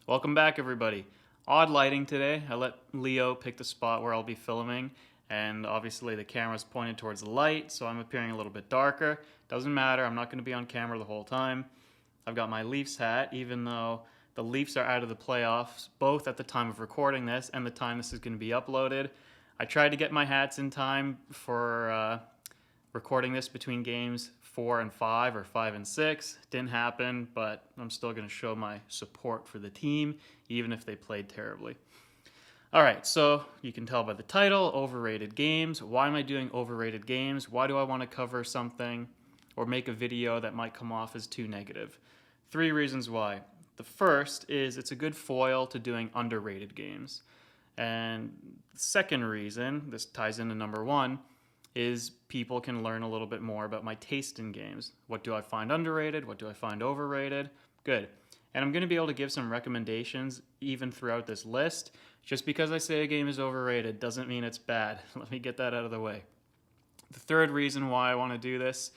Welcome back, everybody. Odd lighting today. I let Leo pick the spot where I'll be filming, and obviously the camera's pointed towards the light, so I'm appearing a little bit darker. Doesn't matter, I'm not going to be on camera the whole time. I've got my Leafs hat, even though the Leafs are out of the playoffs, both at the time of recording this and the time this is going to be uploaded. I tried to get my hats in time for recording this between games 4 and 5 or 5 and 6. Didn't happen, but I'm still going to show my support for the team, even if they played terribly. All right, so you can tell by the title, Overrated Games. Why am I doing Overrated Games? Why do I want to cover something or make a video that might come off as too negative? 3 reasons why. The first is it's a good foil to doing underrated games. And the second reason, this ties into number 1, is people can learn a little bit more about my taste in games. What do I find underrated? What do I find overrated? Good. And I'm going to be able to give some recommendations even throughout this list. Just because I say a game is overrated doesn't mean it's bad. Let me get that out of the way. The third reason why I want to do this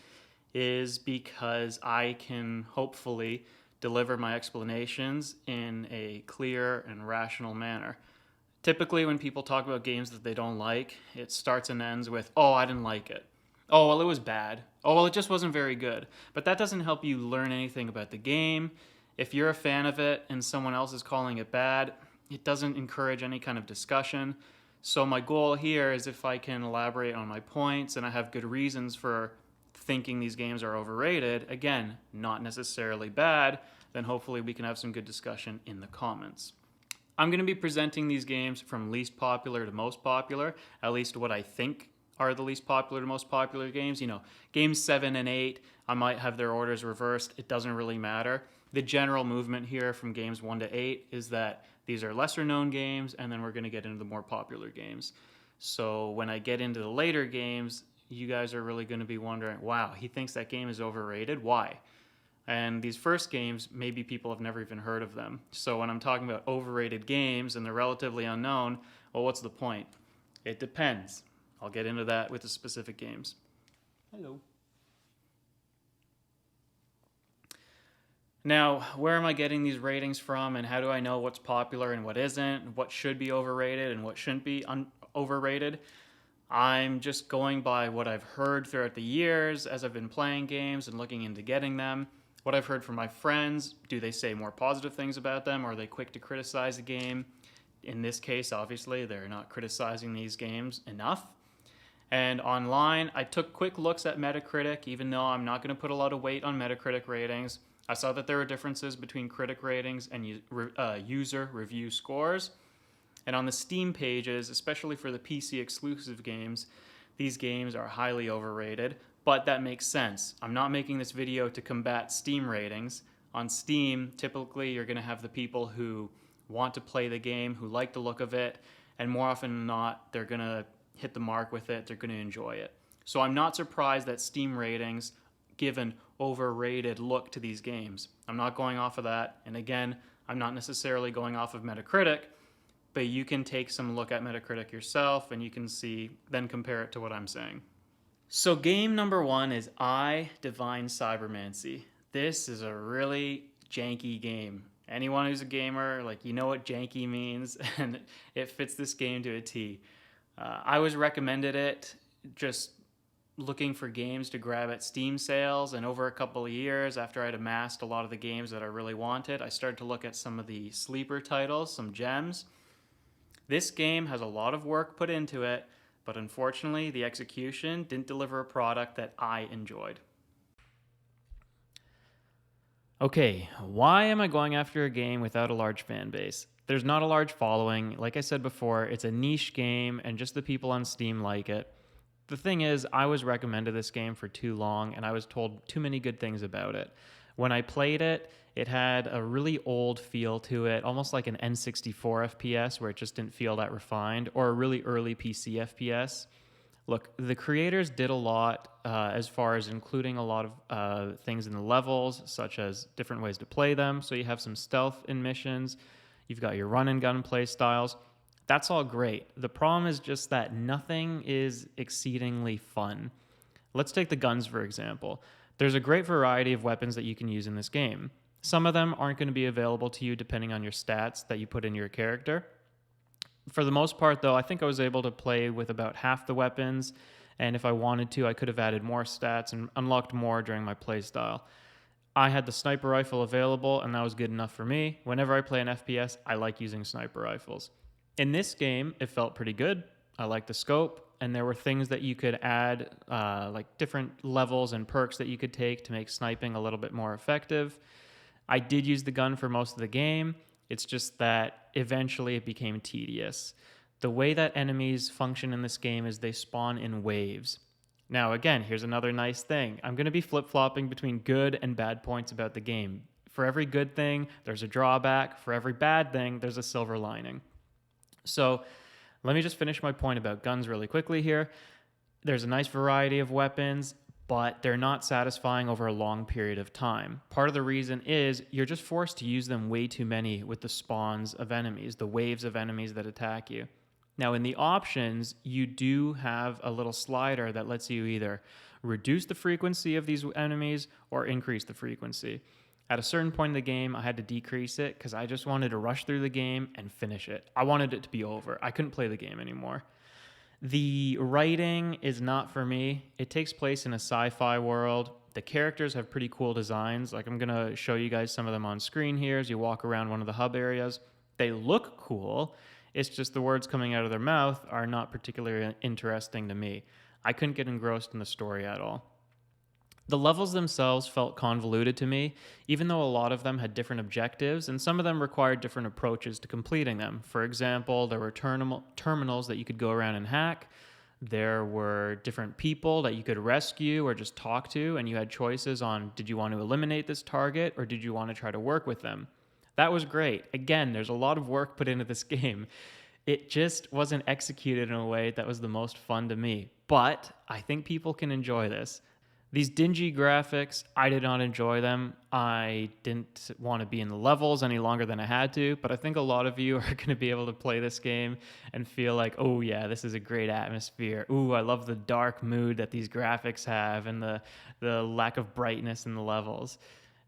is because I can hopefully deliver my explanations in a clear and rational manner. Typically, when people talk about games that they don't like, it starts and ends with, oh, I didn't like it. Oh, well, it was bad. Oh, well, it just wasn't very good. But that doesn't help you learn anything about the game. If you're a fan of it and someone else is calling it bad, it doesn't encourage any kind of discussion. So my goal here is if I can elaborate on my points and I have good reasons for thinking these games are overrated, again, not necessarily bad, then hopefully we can have some good discussion in the comments. I'm going to be presenting these games from least popular to most popular, at least what I think are the least popular to most popular games. You know, games 7 and 8, I might have their orders reversed. It doesn't really matter. The general movement here from games 1 to 8 is that these are lesser known games, and then we're going to get into the more popular games. So when I get into the later games, you guys are really going to be wondering, wow, he thinks that game is overrated? Why? And these first games, maybe people have never even heard of them. So when I'm talking about overrated games and they're relatively unknown, well, what's the point? It depends. I'll get into that with the specific games. Hello. Now, where am I getting these ratings from, and how do I know what's popular and what isn't, what should be overrated and what shouldn't be overrated? I'm just going by what I've heard throughout the years as I've been playing games and looking into getting them. What I've heard from my friends, do they say more positive things about them, or are they quick to criticize a game? In this case, obviously, they're not criticizing these games enough. And online, I took quick looks at Metacritic, even though I'm not going to put a lot of weight on Metacritic ratings. I saw that there were differences between critic ratings and user review scores. And on the Steam pages, especially for the PC exclusive games, these games are highly overrated. But that makes sense. I'm not making this video to combat Steam ratings. On Steam, typically you're going to have the people who want to play the game, who like the look of it, and more often than not, they're going to hit the mark with it, they're going to enjoy it. So I'm not surprised that Steam ratings give an overrated look to these games. I'm not going off of that, and again, I'm not necessarily going off of Metacritic, but you can take some look at Metacritic yourself and you can see, then compare it to what I'm saying. So game number 1 is I, Divine Cybermancy. This is a really janky game. Anyone who's a gamer, like, you know what janky means, and it fits this game to a T. I was recommended it just looking for games to grab at Steam sales, and over a couple of years, after I'd amassed a lot of the games that I really wanted, I started to look at some of the sleeper titles, some gems. This game has a lot of work put into it, but unfortunately, the execution didn't deliver a product that I enjoyed. Okay, why am I going after a game without a large fan base? There's not a large following. Like I said before, it's a niche game, and just the people on Steam like it. The thing is, I was recommended this game for too long, and I was told too many good things about it. When I played it, it had a really old feel to it, almost like an N64 FPS, where it just didn't feel that refined, or a really early PC FPS. Look, the creators did a lot as far as including a lot of things in the levels, such as different ways to play them. So you have some stealth in missions, you've got your run and gun play styles. That's all great. The problem is just that nothing is exceedingly fun. Let's take the guns, for example. There's a great variety of weapons that you can use in this game. Some of them aren't going to be available to you depending on your stats that you put in your character. For the most part, though, I think I was able to play with about half the weapons, and if I wanted to, I could have added more stats and unlocked more during my playstyle. I had the sniper rifle available, and that was good enough for me. Whenever I play an FPS, I like using sniper rifles. In this game, it felt pretty good. I liked the scope, and there were things that you could add, like different levels and perks that you could take to make sniping a little bit more effective. I did use the gun for most of the game. It's just that eventually it became tedious. The way that enemies function in this game is they spawn in waves. Now, again, here's another nice thing. I'm going to be flip-flopping between good and bad points about the game. For every good thing, there's a drawback. For every bad thing, there's a silver lining. So let me just finish my point about guns really quickly here. There's a nice variety of weapons, but they're not satisfying over a long period of time. Part of the reason is you're just forced to use them way too many with the spawns of enemies, the waves of enemies that attack you. Now, in the options, you do have a little slider that lets you either reduce the frequency of these enemies or increase the frequency. At a certain point in the game, I had to decrease it because I just wanted to rush through the game and finish it. I wanted it to be over. I couldn't play the game anymore. The writing is not for me. It takes place in a sci-fi world. The characters have pretty cool designs. Like, I'm going to show you guys some of them on screen here as you walk around one of the hub areas. They look cool. It's just the words coming out of their mouth are not particularly interesting to me. I couldn't get engrossed in the story at all. The levels themselves felt convoluted to me, even though a lot of them had different objectives, and some of them required different approaches to completing them. For example, there were terminals that you could go around and hack. There were different people that you could rescue or just talk to, and you had choices on, did you want to eliminate this target or did you want to try to work with them? That was great. Again, there's a lot of work put into this game. It just wasn't executed in a way that was the most fun to me. But I think people can enjoy this. These dingy graphics, I did not enjoy them. I didn't want to be in the levels any longer than I had to, but I think a lot of you are going to be able to play this game and feel like, oh yeah, this is a great atmosphere. Ooh, I love the dark mood that these graphics have and the lack of brightness in the levels.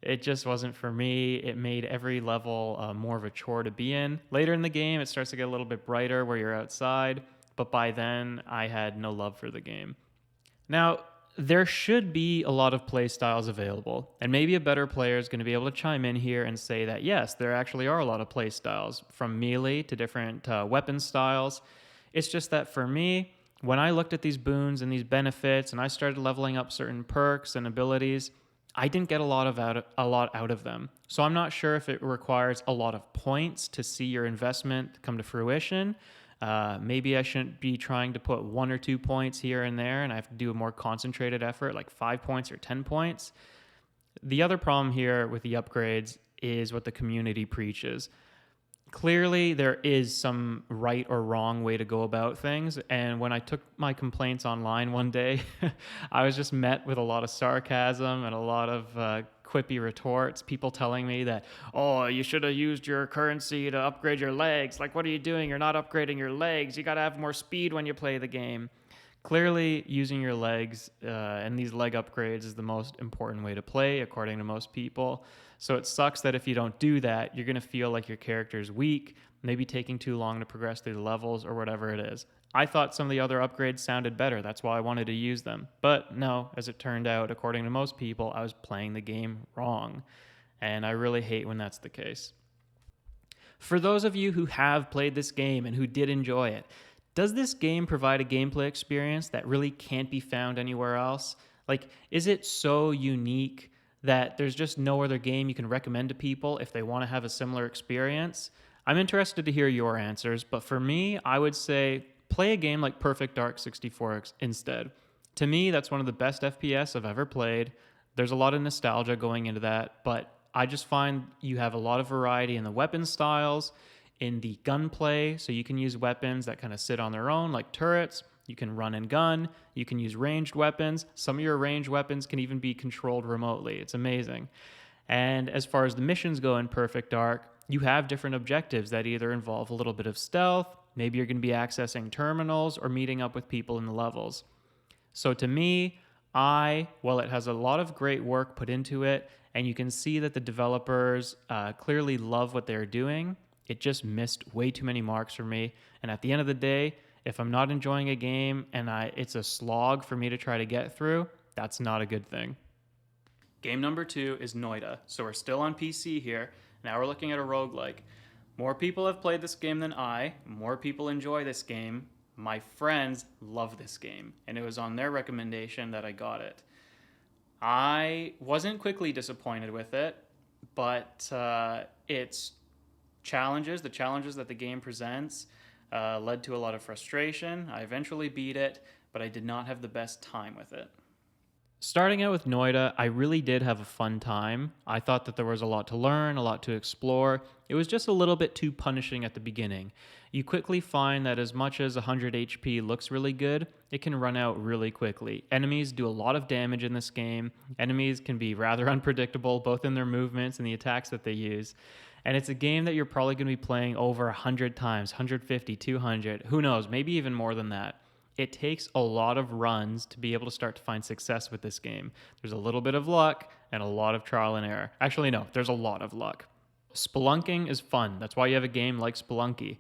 It just wasn't for me. It made every level more of a chore to be in. Later in the game, it starts to get a little bit brighter where you're outside, but by then, I had no love for the game. Now, there should be a lot of play styles available, and maybe a better player is going to be able to chime in here and say that, yes, there actually are a lot of play styles, from melee to different weapon styles. It's just that for me, when I looked at these boons and these benefits, and I started leveling up certain perks and abilities, I didn't get a lot out of them. So I'm not sure if it requires a lot of points to see your investment come to fruition. Maybe I shouldn't be trying to put 1 or 2 points here and there, and I have to do a more concentrated effort, like 5 points or 10 points. The other problem here with the upgrades is what the community preaches. Clearly, there is some right or wrong way to go about things, and when I took my complaints online one day, I was just met with a lot of sarcasm and a lot of quippy retorts, people telling me that, oh, you should have used your currency to upgrade your legs. Like, what are you doing? You're not upgrading your legs. You got to have more speed when you play the game. Clearly, using your legs and these leg upgrades is the most important way to play, according to most people. So it sucks that if you don't do that, you're going to feel like your character is weak, maybe taking too long to progress through the levels or whatever it is. I thought some of the other upgrades sounded better. That's why I wanted to use them. But no, as it turned out, according to most people, I was playing the game wrong. And I really hate when that's the case. For those of you who have played this game and who did enjoy it, does this game provide a gameplay experience that really can't be found anywhere else? Like, is it so unique that there's just no other game you can recommend to people if they want to have a similar experience? I'm interested to hear your answers, but for me, I would say play a game like Perfect Dark 64 instead. To me, that's one of the best FPS I've ever played. There's a lot of nostalgia going into that, but I just find you have a lot of variety in the weapon styles, in the gunplay, so you can use weapons that kind of sit on their own, like turrets. You can run and gun. You can use ranged weapons. Some of your ranged weapons can even be controlled remotely. It's amazing. And as far as the missions go in Perfect Dark, you have different objectives that either involve a little bit of stealth, maybe you're going to be accessing terminals, or meeting up with people in the levels. So to me, Well, it has a lot of great work put into it, and you can see that the developers clearly love what they're doing. It just missed way too many marks for me. And at the end of the day, if I'm not enjoying a game and it's a slog for me to try to get through, that's not a good thing. Game number 2 is Noida. So we're still on PC here. Now we're looking at a roguelike. More people have played this game than I. More people enjoy this game. My friends love this game, and it was on their recommendation that I got it. I wasn't quickly disappointed with it, but its challenges, the challenges that the game presents, led to a lot of frustration. I eventually beat it, but I did not have the best time with it. Starting out with Noida, I really did have a fun time. I thought that there was a lot to learn, a lot to explore. It was just a little bit too punishing at the beginning. You quickly find that as much as 100 HP looks really good, it can run out really quickly. Enemies do a lot of damage in this game. Enemies can be rather unpredictable, both in their movements and the attacks that they use. And it's a game that you're probably going to be playing over 100 times, 150, 200, who knows, maybe even more than that. It takes a lot of runs to be able to start to find success with this game. There's a little bit of luck and a lot of trial and error. Actually, no, there's a lot of luck. Spelunking is fun. That's why you have a game like Spelunky.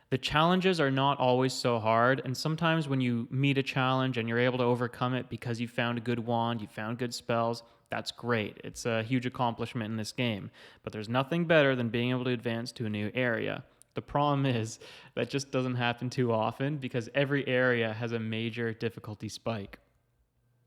The challenges are not always so hard, and sometimes when you meet a challenge and you're able to overcome it because you found a good wand, you found good spells, that's great. It's a huge accomplishment in this game. But there's nothing better than being able to advance to a new area. The problem is that just doesn't happen too often because every area has a major difficulty spike.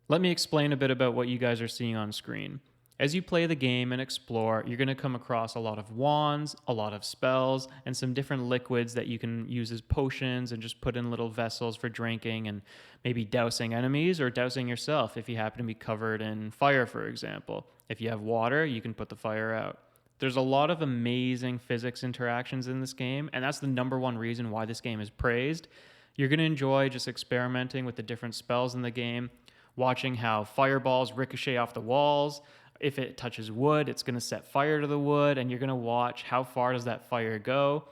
Let me explain a bit about what you guys are seeing on screen. As you play the game and explore, you're going to come across a lot of wands, a lot of spells, and some different liquids that you can use as potions and just put in little vessels for drinking and maybe dousing enemies or dousing yourself if you happen to be covered in fire, for example. If you have water, you can put the fire out. There's a lot of amazing physics interactions in this game, and that's the number one reason why this game is praised. You're going to enjoy just experimenting with the different spells in the game, watching how fireballs ricochet off the walls. If it touches wood, it's going to set fire to the wood, and you're going to watch how far does that fire go.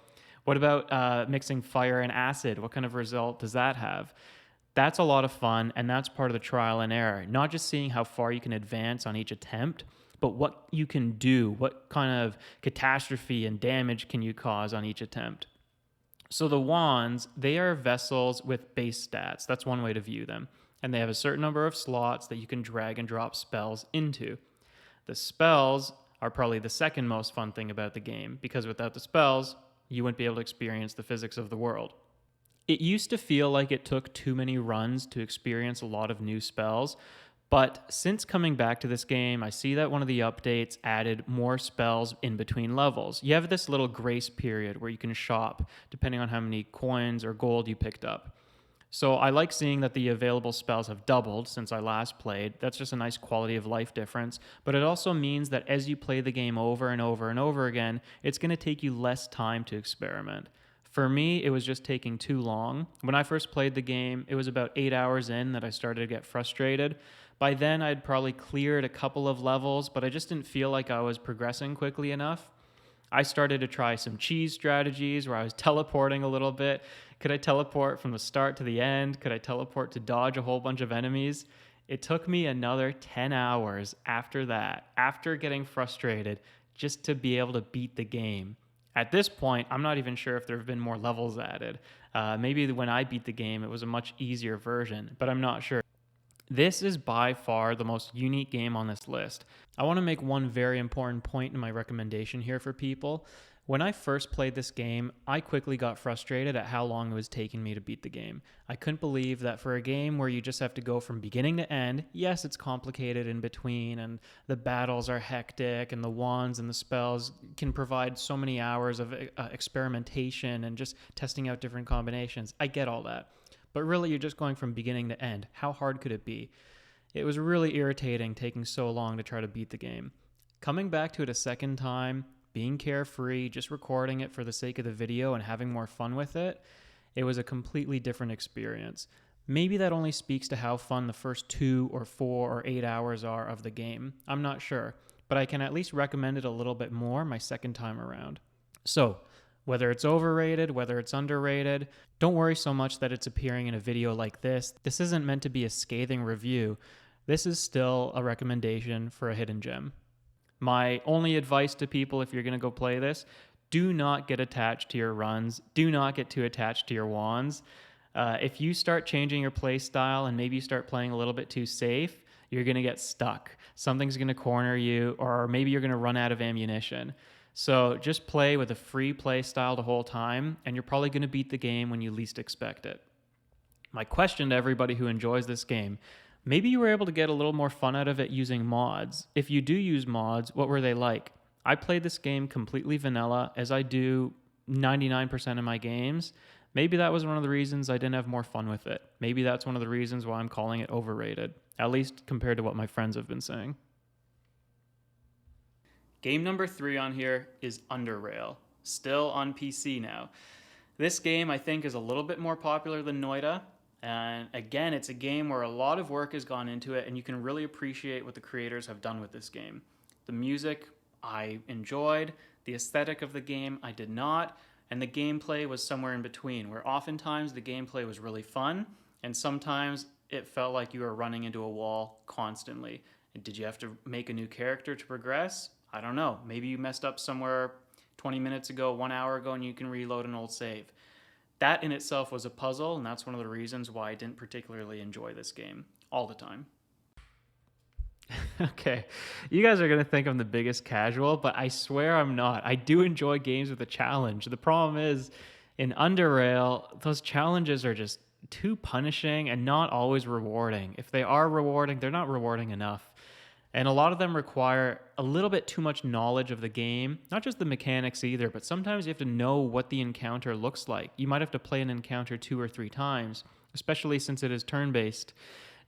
What about mixing fire and acid? What kind of result does that have? That's a lot of fun, and that's part of the trial and error. Not just seeing how far you can advance on each attempt, but what you can do, what kind of catastrophe and damage can you cause on each attempt. So the wands, they are vessels with base stats. That's one way to view them. And they have a certain number of slots that you can drag and drop spells into. The spells are probably the second most fun thing about the game, because without the spells, you wouldn't be able to experience the physics of the world. It used to feel like it took too many runs to experience a lot of new spells, but since coming back to this game, I see that one of the updates added more spells in between levels. You have this little grace period where you can shop depending on how many coins or gold you picked up. So I like seeing that the available spells have doubled since I last played. That's just a nice quality of life difference. But it also means that as you play the game over and over and over again, it's going to take you less time to experiment. For me, it was just taking too long. When I first played the game, it was about 8 hours in that I started to get frustrated. By then, I'd probably cleared a couple of levels, but I just didn't feel like I was progressing quickly enough. I started to try some cheese strategies where I was teleporting a little bit. Could I teleport from the start to the end? Could I teleport to dodge a whole bunch of enemies? It took me another 10 hours after that, after getting frustrated, just to be able to beat the game. At this point, I'm not even sure if there have been more levels added. Maybe when I beat the game, it was a much easier version, but I'm not sure. This is by far the most unique game on this list. I want to make one very important point in my recommendation here for people. When I first played this game, I quickly got frustrated at how long it was taking me to beat the game. I couldn't believe that for a game where you just have to go from beginning to end, yes, it's complicated in between, and the battles are hectic, and the wands and the spells can provide so many hours of experimentation and just testing out different combinations. I get all that. But really, you're just going from beginning to end. How hard could it be? It was really irritating taking so long to try to beat the game. Coming back to it a second time, being carefree, just recording it for the sake of the video and having more fun with it, it was a completely different experience. Maybe that only speaks to how fun the first 2 or 4 or 8 hours are of the game. I'm not sure, but I can at least recommend it a little bit more my second time around. So, whether it's overrated, whether it's underrated, don't worry so much that it's appearing in a video like this. This isn't meant to be a scathing review. this is still a recommendation for a hidden gem. My only advice to people if you're going to go play this, do not get attached to your runs. Do not get too attached to your wands. If you start changing your play style and maybe you start playing a little bit too safe, you're going to get stuck. Something's going to corner you, or maybe you're going to run out of ammunition. So just play with a free play style the whole time, and you're probably going to beat the game when you least expect it. My question to everybody who enjoys this game, maybe you were able to get a little more fun out of it using mods. If you do use mods, what were they like? I played this game completely vanilla, as I do 99% of my games. Maybe that was one of the reasons I didn't have more fun with it. Maybe that's one of the reasons why I'm calling it overrated, at least compared to what my friends have been saying. Game number 3 on here is Underrail, still on PC now. This game, I think, is a little bit more popular than Noita. And again, it's a game where a lot of work has gone into it, and you can really appreciate what the creators have done with this game. The music, I enjoyed. The aesthetic of the game, I did not. And the gameplay was somewhere in between, where oftentimes the gameplay was really fun, and sometimes it felt like you were running into a wall constantly. And did you have to make a new character to progress? I don't know. Maybe you messed up somewhere 20 minutes ago, 1 hour ago, and you can reload an old save. That in itself was a puzzle, and that's one of the reasons why I didn't particularly enjoy this game all the time. Okay, you guys are going to think I'm the biggest casual, but I swear I'm not. I do enjoy games with a challenge. The problem is, in Underrail, those challenges are just too punishing and not always rewarding. If they are rewarding, they're not rewarding enough. And a lot of them require a little bit too much knowledge of the game, not just the mechanics either, but sometimes you have to know what the encounter looks like. You might have to play an encounter 2 or 3 times, especially since it is turn-based,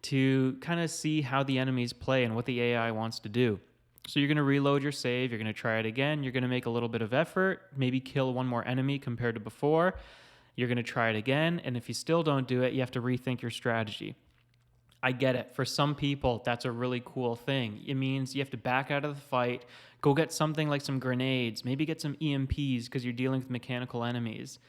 to kind of see how the enemies play and what the AI wants to do. So you're going to reload your save, you're going to try it again, you're going to make a little bit of effort, maybe kill one more enemy compared to before, you're going to try it again, and if you still don't do it, you have to rethink your strategy. I get it. For some people, that's a really cool thing. It means you have to back out of the fight, go get something like some grenades, maybe get some EMPs because you're dealing with mechanical enemies.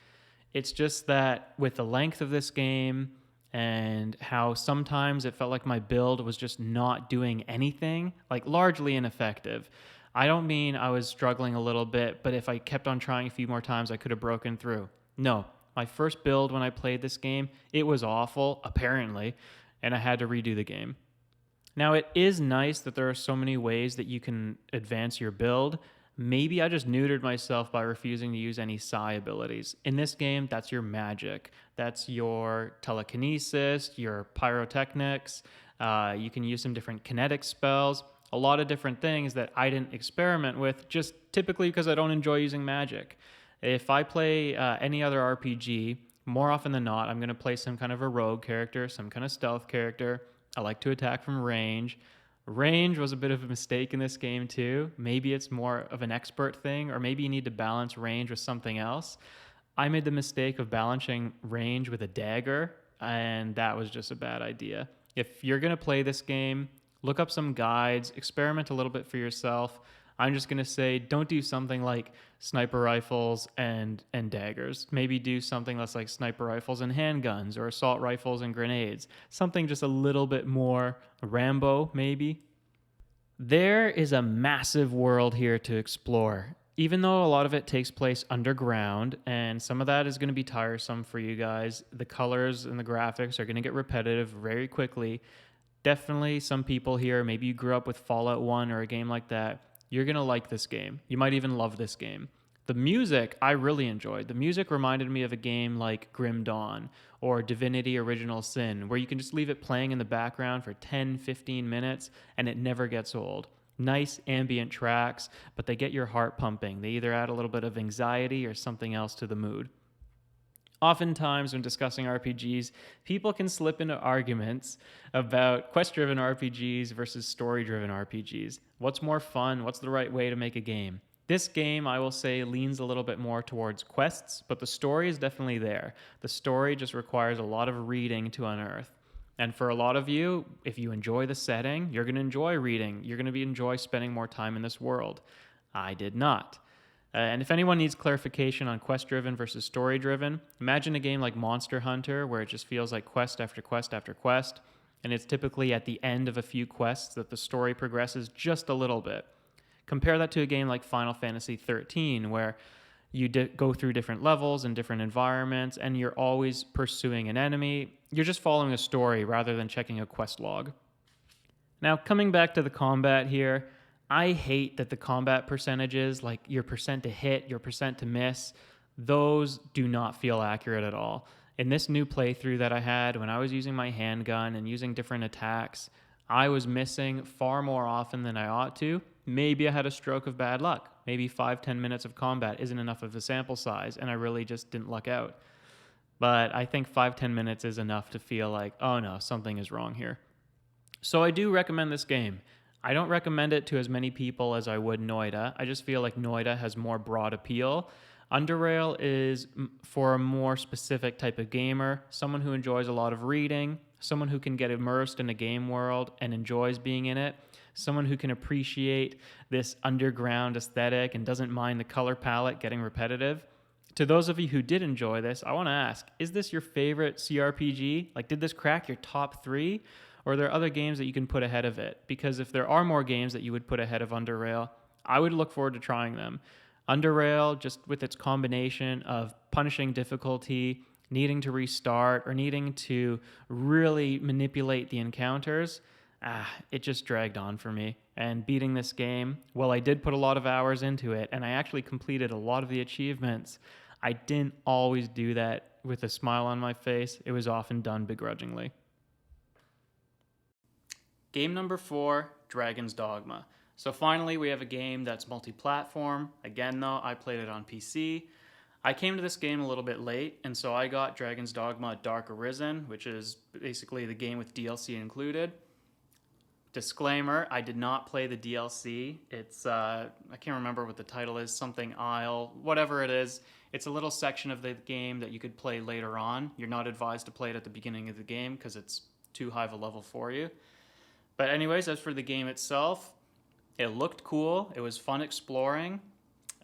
It's just that with the length of this game and how sometimes it felt like my build was just not doing anything, like largely ineffective. I don't mean I was struggling a little bit, but if I kept on trying a few more times, I could have broken through. No, my first build when I played this game, it was awful, apparently, and I had to redo the game. Now, it is nice that there are so many ways that you can advance your build. Maybe I just neutered myself by refusing to use any psi abilities. In this game, that's your magic. That's your telekinesis, your pyrotechnics. You can use some different kinetic spells, a lot of different things that I didn't experiment with, just typically because I don't enjoy using magic. If I play any other RPG, more often than not, I'm going to play some kind of a rogue character, some kind of stealth character. I like to attack from range. Range was a bit of a mistake in this game too. Maybe it's more of an expert thing, or maybe you need to balance range with something else. I made the mistake of balancing range with a dagger, and that was just a bad idea. If you're going to play this game, look up some guides, experiment a little bit for yourself. I'm just going to say don't do something like sniper rifles and daggers. Maybe do something that's like sniper rifles and handguns, or assault rifles and grenades. Something just a little bit more Rambo, maybe. There is a massive world here to explore. Even though a lot of it takes place underground, and some of that is going to be tiresome for you guys, the colors and the graphics are going to get repetitive very quickly. Definitely some people here, maybe you grew up with Fallout 1 or a game like that, you're going to like this game. You might even love this game. The music, I really enjoyed. The music reminded me of a game like Grim Dawn or Divinity Original Sin, where you can just leave it playing in the background for 10, 15 minutes, and it never gets old. Nice ambient tracks, but they get your heart pumping. They either add a little bit of anxiety or something else to the mood. Oftentimes, when discussing RPGs, people can slip into arguments about quest-driven RPGs versus story-driven RPGs. What's more fun? What's the right way to make a game? This game, I will say, leans a little bit more towards quests, but the story is definitely there. The story just requires a lot of reading to unearth. And for a lot of you, if you enjoy the setting, you're going to enjoy reading. You're going to enjoy spending more time in this world. I did not. And if anyone needs clarification on quest-driven versus story-driven, imagine a game like Monster Hunter where it just feels like quest after quest after quest. and it's typically at the end of a few quests that the story progresses just a little bit. Compare that to a game like Final Fantasy XIII, where you go through different levels and different environments, and you're always pursuing an enemy. You're just following a story rather than checking a quest log. Now, coming back to the combat here, I hate that the combat percentages, like your percent to hit, your percent to miss, those do not feel accurate at all. In this new playthrough that I had, when I was using my handgun and using different attacks, I was missing far more often than I ought to. Maybe I had a stroke of bad luck. Maybe 5-10 minutes of combat isn't enough of a sample size, and I really just didn't luck out. But I think 5-10 minutes is enough to feel like, oh no, something is wrong here. So I do recommend this game. I don't recommend it to as many people as I would Noida. I just feel like Noida has more broad appeal. Underrail is for a more specific type of gamer, someone who enjoys a lot of reading, someone who can get immersed in a game world and enjoys being in it, someone who can appreciate this underground aesthetic and doesn't mind the color palette getting repetitive. To those of you who did enjoy this, I want to ask, is this your favorite CRPG? Like, did this crack your top 3? Or are there other games that you can put ahead of it? Because if there are more games that you would put ahead of Underrail, I would look forward to trying them. Underrail, just with its combination of punishing difficulty, needing to restart, or needing to really manipulate the encounters, it just dragged on for me. And beating this game, well, I did put a lot of hours into it, and I actually completed a lot of the achievements. I didn't always do that with a smile on my face. It was often done begrudgingly. Game number 4, Dragon's Dogma. So finally, we have a game that's multi-platform. Again, though, I played it on PC. I came to this game a little bit late, and so I got Dragon's Dogma Dark Arisen, which is basically the game with DLC included. Disclaimer, I did not play the DLC. It's, I can't remember what the title is, something Isle, whatever it is. It's a little section of the game that you could play later on. You're not advised to play it at the beginning of the game because it's too high of a level for you. But anyways, as for the game itself, it looked cool. It was fun exploring.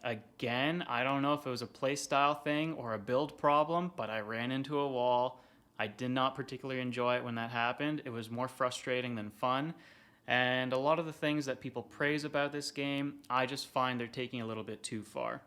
Again, I don't know if it was a playstyle thing or a build problem, but I ran into a wall. I did not particularly enjoy it when that happened. It was more frustrating than fun. And a lot of the things that people praise about this game, I just find they're taking a little bit too far.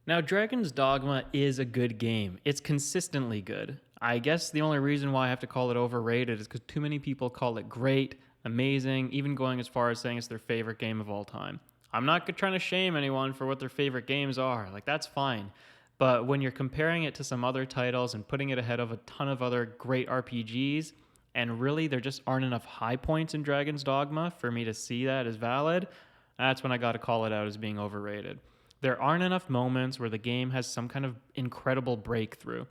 Now, Dragon's Dogma is a good game. It's consistently good. I guess the only reason why I have to call it overrated is because too many people call it great, amazing, even going as far as saying it's their favorite game of all time. I'm not trying to shame anyone for what their favorite games are. Like, that's fine. But when you're comparing it to some other titles and putting it ahead of a ton of other great RPGs, and really there just aren't enough high points in Dragon's Dogma for me to see that as valid, that's when I got to call it out as being overrated. There aren't enough moments where the game has some kind of incredible breakthrough.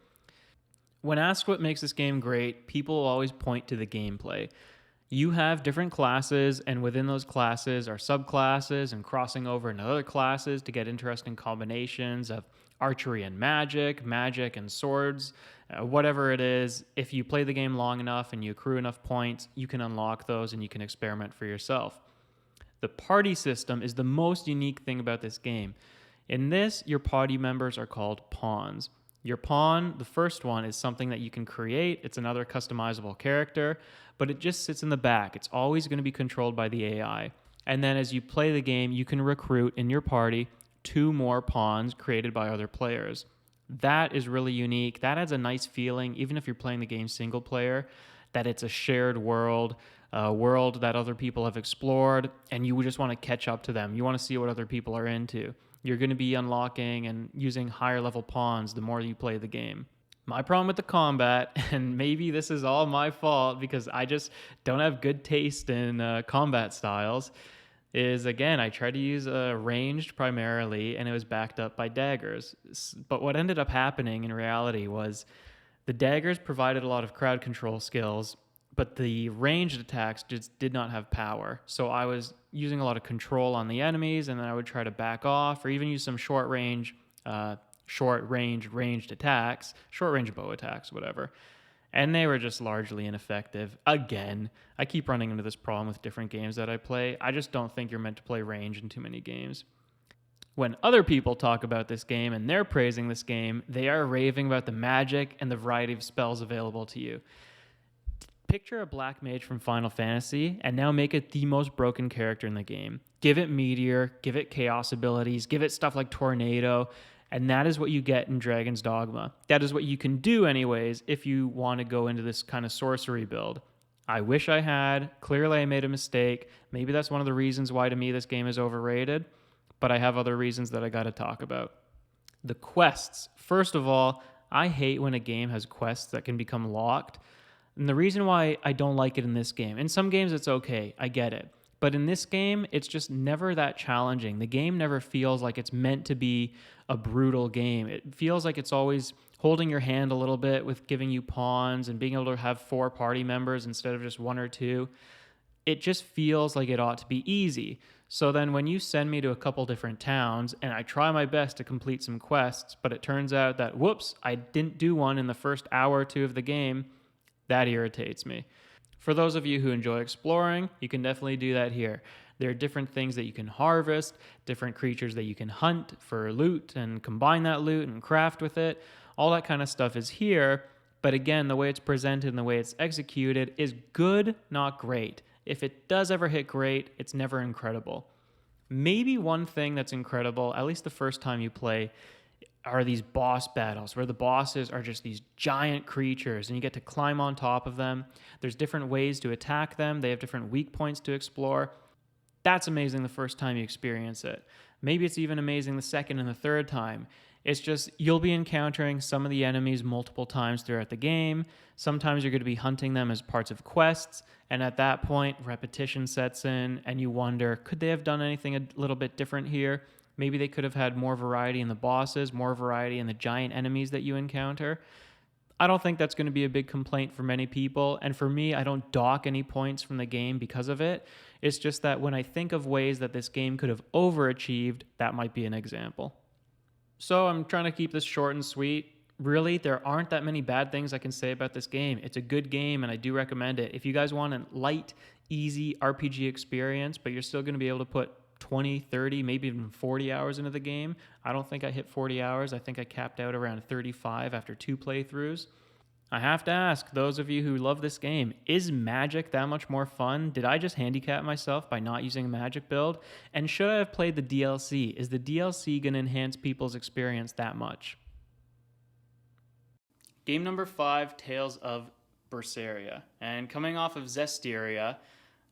When asked what makes this game great, people will always point to the gameplay. You have different classes, and within those classes are subclasses and crossing over into other classes to get interesting combinations of archery and magic, magic and swords, whatever it is. If you play the game long enough and you accrue enough points, you can unlock those and you can experiment for yourself. The party system is the most unique thing about this game. In this, your party members are called pawns. Your pawn, the first one, is something that you can create. It's another customizable character, but it just sits in the back. It's always going to be controlled by the AI. And then as you play the game, you can recruit in your party 2 more pawns created by other players. That is really unique. That adds a nice feeling, even if you're playing the game single player, that it's a shared world, a world that other people have explored, and you just want to catch up to them. You want to see what other people are into. You're going to be unlocking and using higher level pawns the more you play the game. My problem with the combat, and maybe this is all my fault because I just don't have good taste in combat styles, is again, I tried to use ranged primarily, and it was backed up by daggers. But what ended up happening in reality was the daggers provided a lot of crowd control skills, but the ranged attacks just did not have power. So I was using a lot of control on the enemies, and then I would try to back off or even use some ranged attacks, short range bow attacks, whatever. And they were just largely ineffective. Again, I keep running into this problem with different games that I play. I just don't think you're meant to play range in too many games. When other people talk about this game and they're praising this game, they are raving about the magic and the variety of spells available to you. Picture a black mage from Final Fantasy and now make it the most broken character in the game. Give it meteor, give it chaos abilities, give it stuff like tornado, and that is what you get in Dragon's Dogma. That is what you can do anyways if you want to go into this kind of sorcery build. I wish I had. Clearly I made a mistake. Maybe that's one of the reasons why to me this game is overrated, but I have other reasons that I got to talk about. The quests. First of all, I hate when a game has quests that can become locked. And the reason why I don't like it in this game, in some games it's okay, I get it. But in this game, it's just never that challenging. The game never feels like it's meant to be a brutal game. It feels like it's always holding your hand a little bit with giving you pawns and being able to have 4 party members instead of just 1 or 2. It just feels like it ought to be easy. So then when you send me to a couple different towns and I try my best to complete some quests, but it turns out that, whoops, I didn't do one in the first hour or 2 of the game, that irritates me. For those of you who enjoy exploring, you can definitely do that here. There are different things that you can harvest, different creatures that you can hunt for loot and combine that loot and craft with it. All that kind of stuff is here. But again, the way it's presented and the way it's executed is good, not great. If it does ever hit great, it's never incredible. Maybe one thing that's incredible, at least the first time you play, are these boss battles where the bosses are just these giant creatures and you get to climb on top of them. There's different ways to attack them. They have different weak points to explore. That's amazing the first time you experience it. Maybe it's even amazing the second and the third time. It's just you'll be encountering some of the enemies multiple times throughout the game. Sometimes you're going to be hunting them as parts of quests, and at that point, repetition sets in, and you wonder, could they have done anything a little bit different here? Maybe they could have had more variety in the bosses, more variety in the giant enemies that you encounter. I don't think that's going to be a big complaint for many people, and for me, I don't dock any points from the game because of it. It's just that when I think of ways that this game could have overachieved, that might be an example. So I'm trying to keep this short and sweet. Really, there aren't that many bad things I can say about this game. It's a good game, and I do recommend it. If you guys want a light, easy RPG experience, but you're still going to be able to put 20, 30, maybe even 40 hours into the game. I don't think I hit 40 hours. I think I capped out around 35 after 2 playthroughs. I have to ask, those of you who love this game, is Magic that much more fun? Did I just handicap myself by not using a Magic build? And should I have played the DLC? Is the DLC going to enhance people's experience that much? Game number 5, Tales of Berseria. And coming off of Zestiria,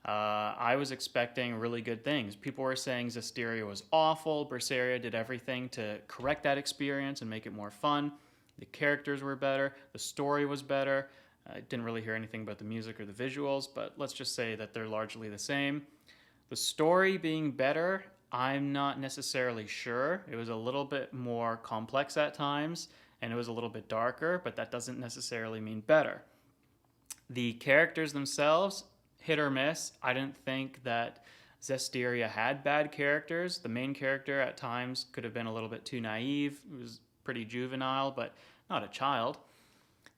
I was expecting really good things. People were saying Zestiria was awful. Berseria did everything to correct that experience and make it more fun. The characters were better. The story was better. I didn't really hear anything about the music or the visuals, but let's just say that they're largely the same. The story being better, I'm not necessarily sure. It was a little bit more complex at times, and it was a little bit darker, but that doesn't necessarily mean better. The characters themselves, hit or miss. I didn't think that Zestiria had bad characters. The main character at times could have been a little bit too naive. It was pretty juvenile, but not a child.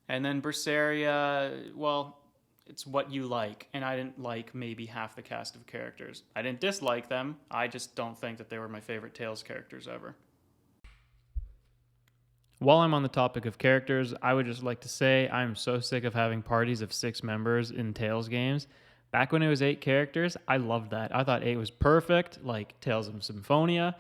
And then Berseria, well, it's what you like. And I didn't like maybe half the cast of characters. I didn't dislike them. I just don't think that they were my favorite Tales characters ever. While I'm on the topic of characters, I would just like to say I'm so sick of having parties of 6 members in Tales games. Back when it was 8 characters, I loved that. I thought 8 was perfect, like Tales of Symphonia.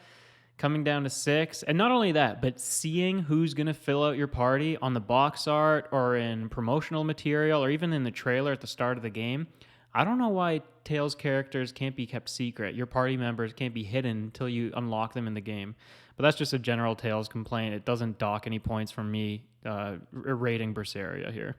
Coming down to 6, and not only that, but seeing who's going to fill out your party on the box art or in promotional material or even in the trailer at the start of the game. I don't know why Tales characters can't be kept secret. Your party members can't be hidden until you unlock them in the game. But that's just a general Tales complaint. It doesn't dock any points from me rating Berseria here.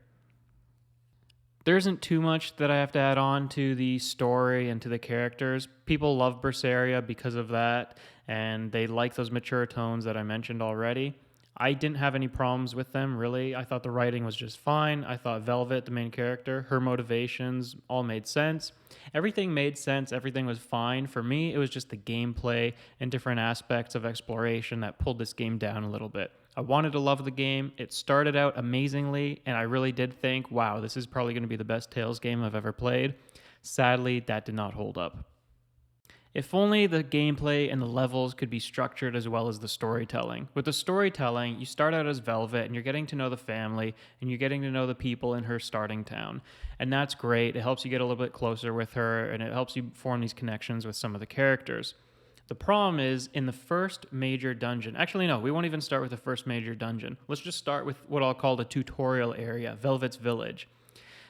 There isn't too much that I have to add on to the story and to the characters. People love Berseria because of that, and they like those mature tones that I mentioned already. I didn't have any problems with them, really. I thought the writing was just fine. I thought Velvet, the main character, her motivations all made sense. Everything made sense. Everything was fine. For me, it was just the gameplay and different aspects of exploration that pulled this game down a little bit. I wanted to love the game. It started out amazingly, and I really did think, wow, this is probably going to be the best Tales game I've ever played. Sadly, that did not hold up. If only the gameplay and the levels could be structured as well as the storytelling. With the storytelling, you start out as Velvet and you're getting to know the family and you're getting to know the people in her starting town. And that's great. It helps you get a little bit closer with her and it helps you form these connections with some of the characters. The problem is in the first major dungeon. Actually, no, we won't even start with the first major dungeon. Let's just start with what I'll call the tutorial area, Velvet's Village.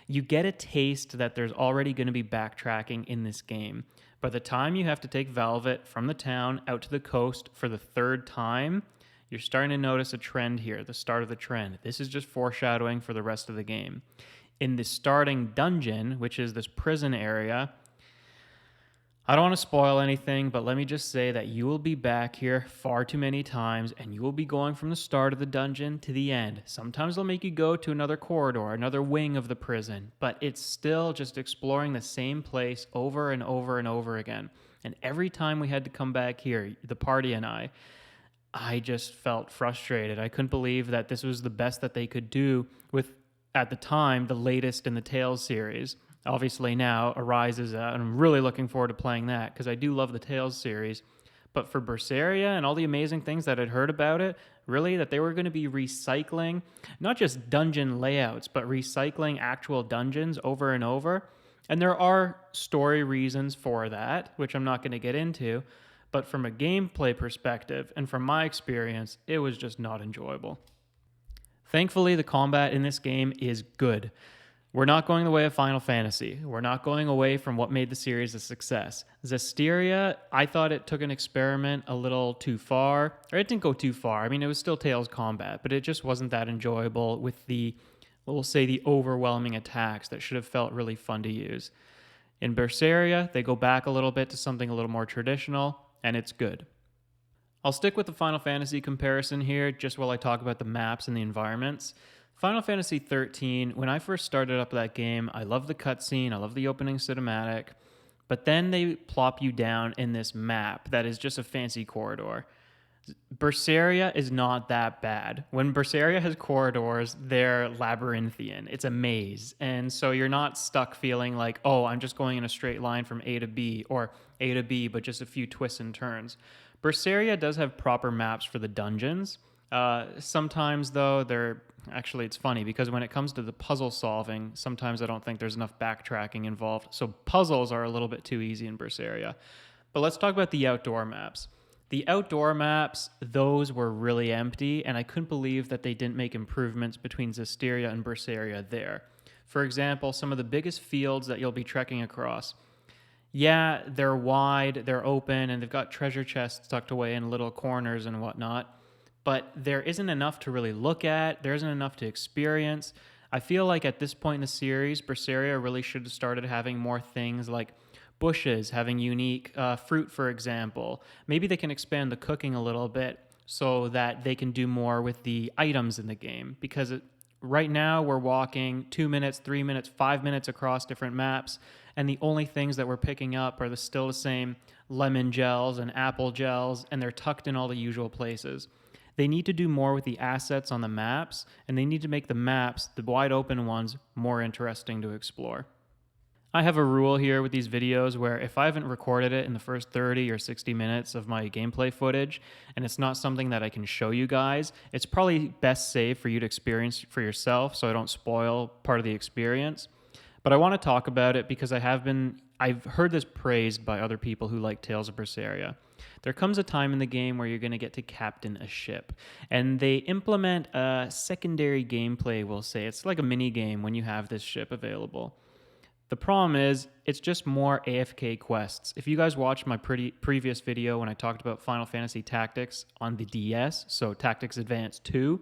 You get a taste that there's already going to be backtracking in this game. By the time you have to take Velvet from the town out to the coast for the third time, you're starting to notice a trend here, the start of the trend. This is just foreshadowing for the rest of the game. In the starting dungeon, which is this prison area, I don't want to spoil anything, but let me just say that you will be back here far too many times and you will be going from the start of the dungeon to the end. Sometimes they'll make you go to another corridor, another wing of the prison, but it's still just exploring the same place over and over and over again. And every time we had to come back here, the party and I just felt frustrated. I couldn't believe that this was the best that they could do with, at the time, the latest in the Tales series. Obviously now Arise is out, and I'm really looking forward to playing that because I do love the Tales series. But for Berseria and all the amazing things that I'd heard about it, really that they were going to be recycling, not just dungeon layouts, but recycling actual dungeons over and over. And there are story reasons for that, which I'm not going to get into. But from a gameplay perspective and from my experience, it was just not enjoyable. Thankfully, the combat in this game is good. We're not going the way of Final Fantasy. We're not going away from what made the series a success. Zestiria, I thought it took an experiment a little too far. Or it didn't go too far. I mean, it was still Tales combat, but it just wasn't that enjoyable with the, we'll say, the overwhelming attacks that should have felt really fun to use. In Berseria, they go back a little bit to something a little more traditional, and it's good. I'll stick with the Final Fantasy comparison here, just while I talk about the maps and the environments. Final Fantasy XIII, when I first started up that game, I loved the cutscene, I loved the opening cinematic, but then they plop you down in this map that is just a fancy corridor. Berseria is not that bad. When Berseria has corridors, they're labyrinthian. It's a maze. And so you're not stuck feeling like, oh, I'm just going in a straight line from A to B, or A to B, but just a few twists and turns. Berseria does have proper maps for the dungeons. Sometimes, though, actually, it's funny because when it comes to the puzzle solving, sometimes I don't think there's enough backtracking involved. So puzzles are a little bit too easy in Berseria. But let's talk about the outdoor maps. The outdoor maps, those were really empty, and I couldn't believe that they didn't make improvements between Zestiria and Berseria there. For example, some of the biggest fields that you'll be trekking across. Yeah, they're wide, they're open, and they've got treasure chests tucked away in little corners and whatnot. But there isn't enough to really look at. There isn't enough to experience. I feel like at this point in the series, Berseria really should have started having more things like bushes, having unique fruit, for example. Maybe they can expand the cooking a little bit so that they can do more with the items in the game. Because right now we're walking 2 minutes, 3 minutes, 5 minutes across different maps, and the only things that we're picking up are still the same lemon gels and apple gels, and they're tucked in all the usual places. They need to do more with the assets on the maps, and they need to make the maps, the wide open ones, more interesting to explore. I have a rule here with these videos where if I haven't recorded it in the first 30 or 60 minutes of my gameplay footage, and it's not something that I can show you guys, it's probably best saved for you to experience for yourself so I don't spoil part of the experience. But I want to talk about it because I've heard this praised by other people who like Tales of Berseria. There comes a time in the game where you're going to get to captain a ship, and they implement a secondary gameplay, we'll say. It's like a mini game when you have this ship available. The problem is, it's just more AFK quests. If you guys watched my previous video when I talked about Final Fantasy Tactics on the DS, so Tactics Advance 2,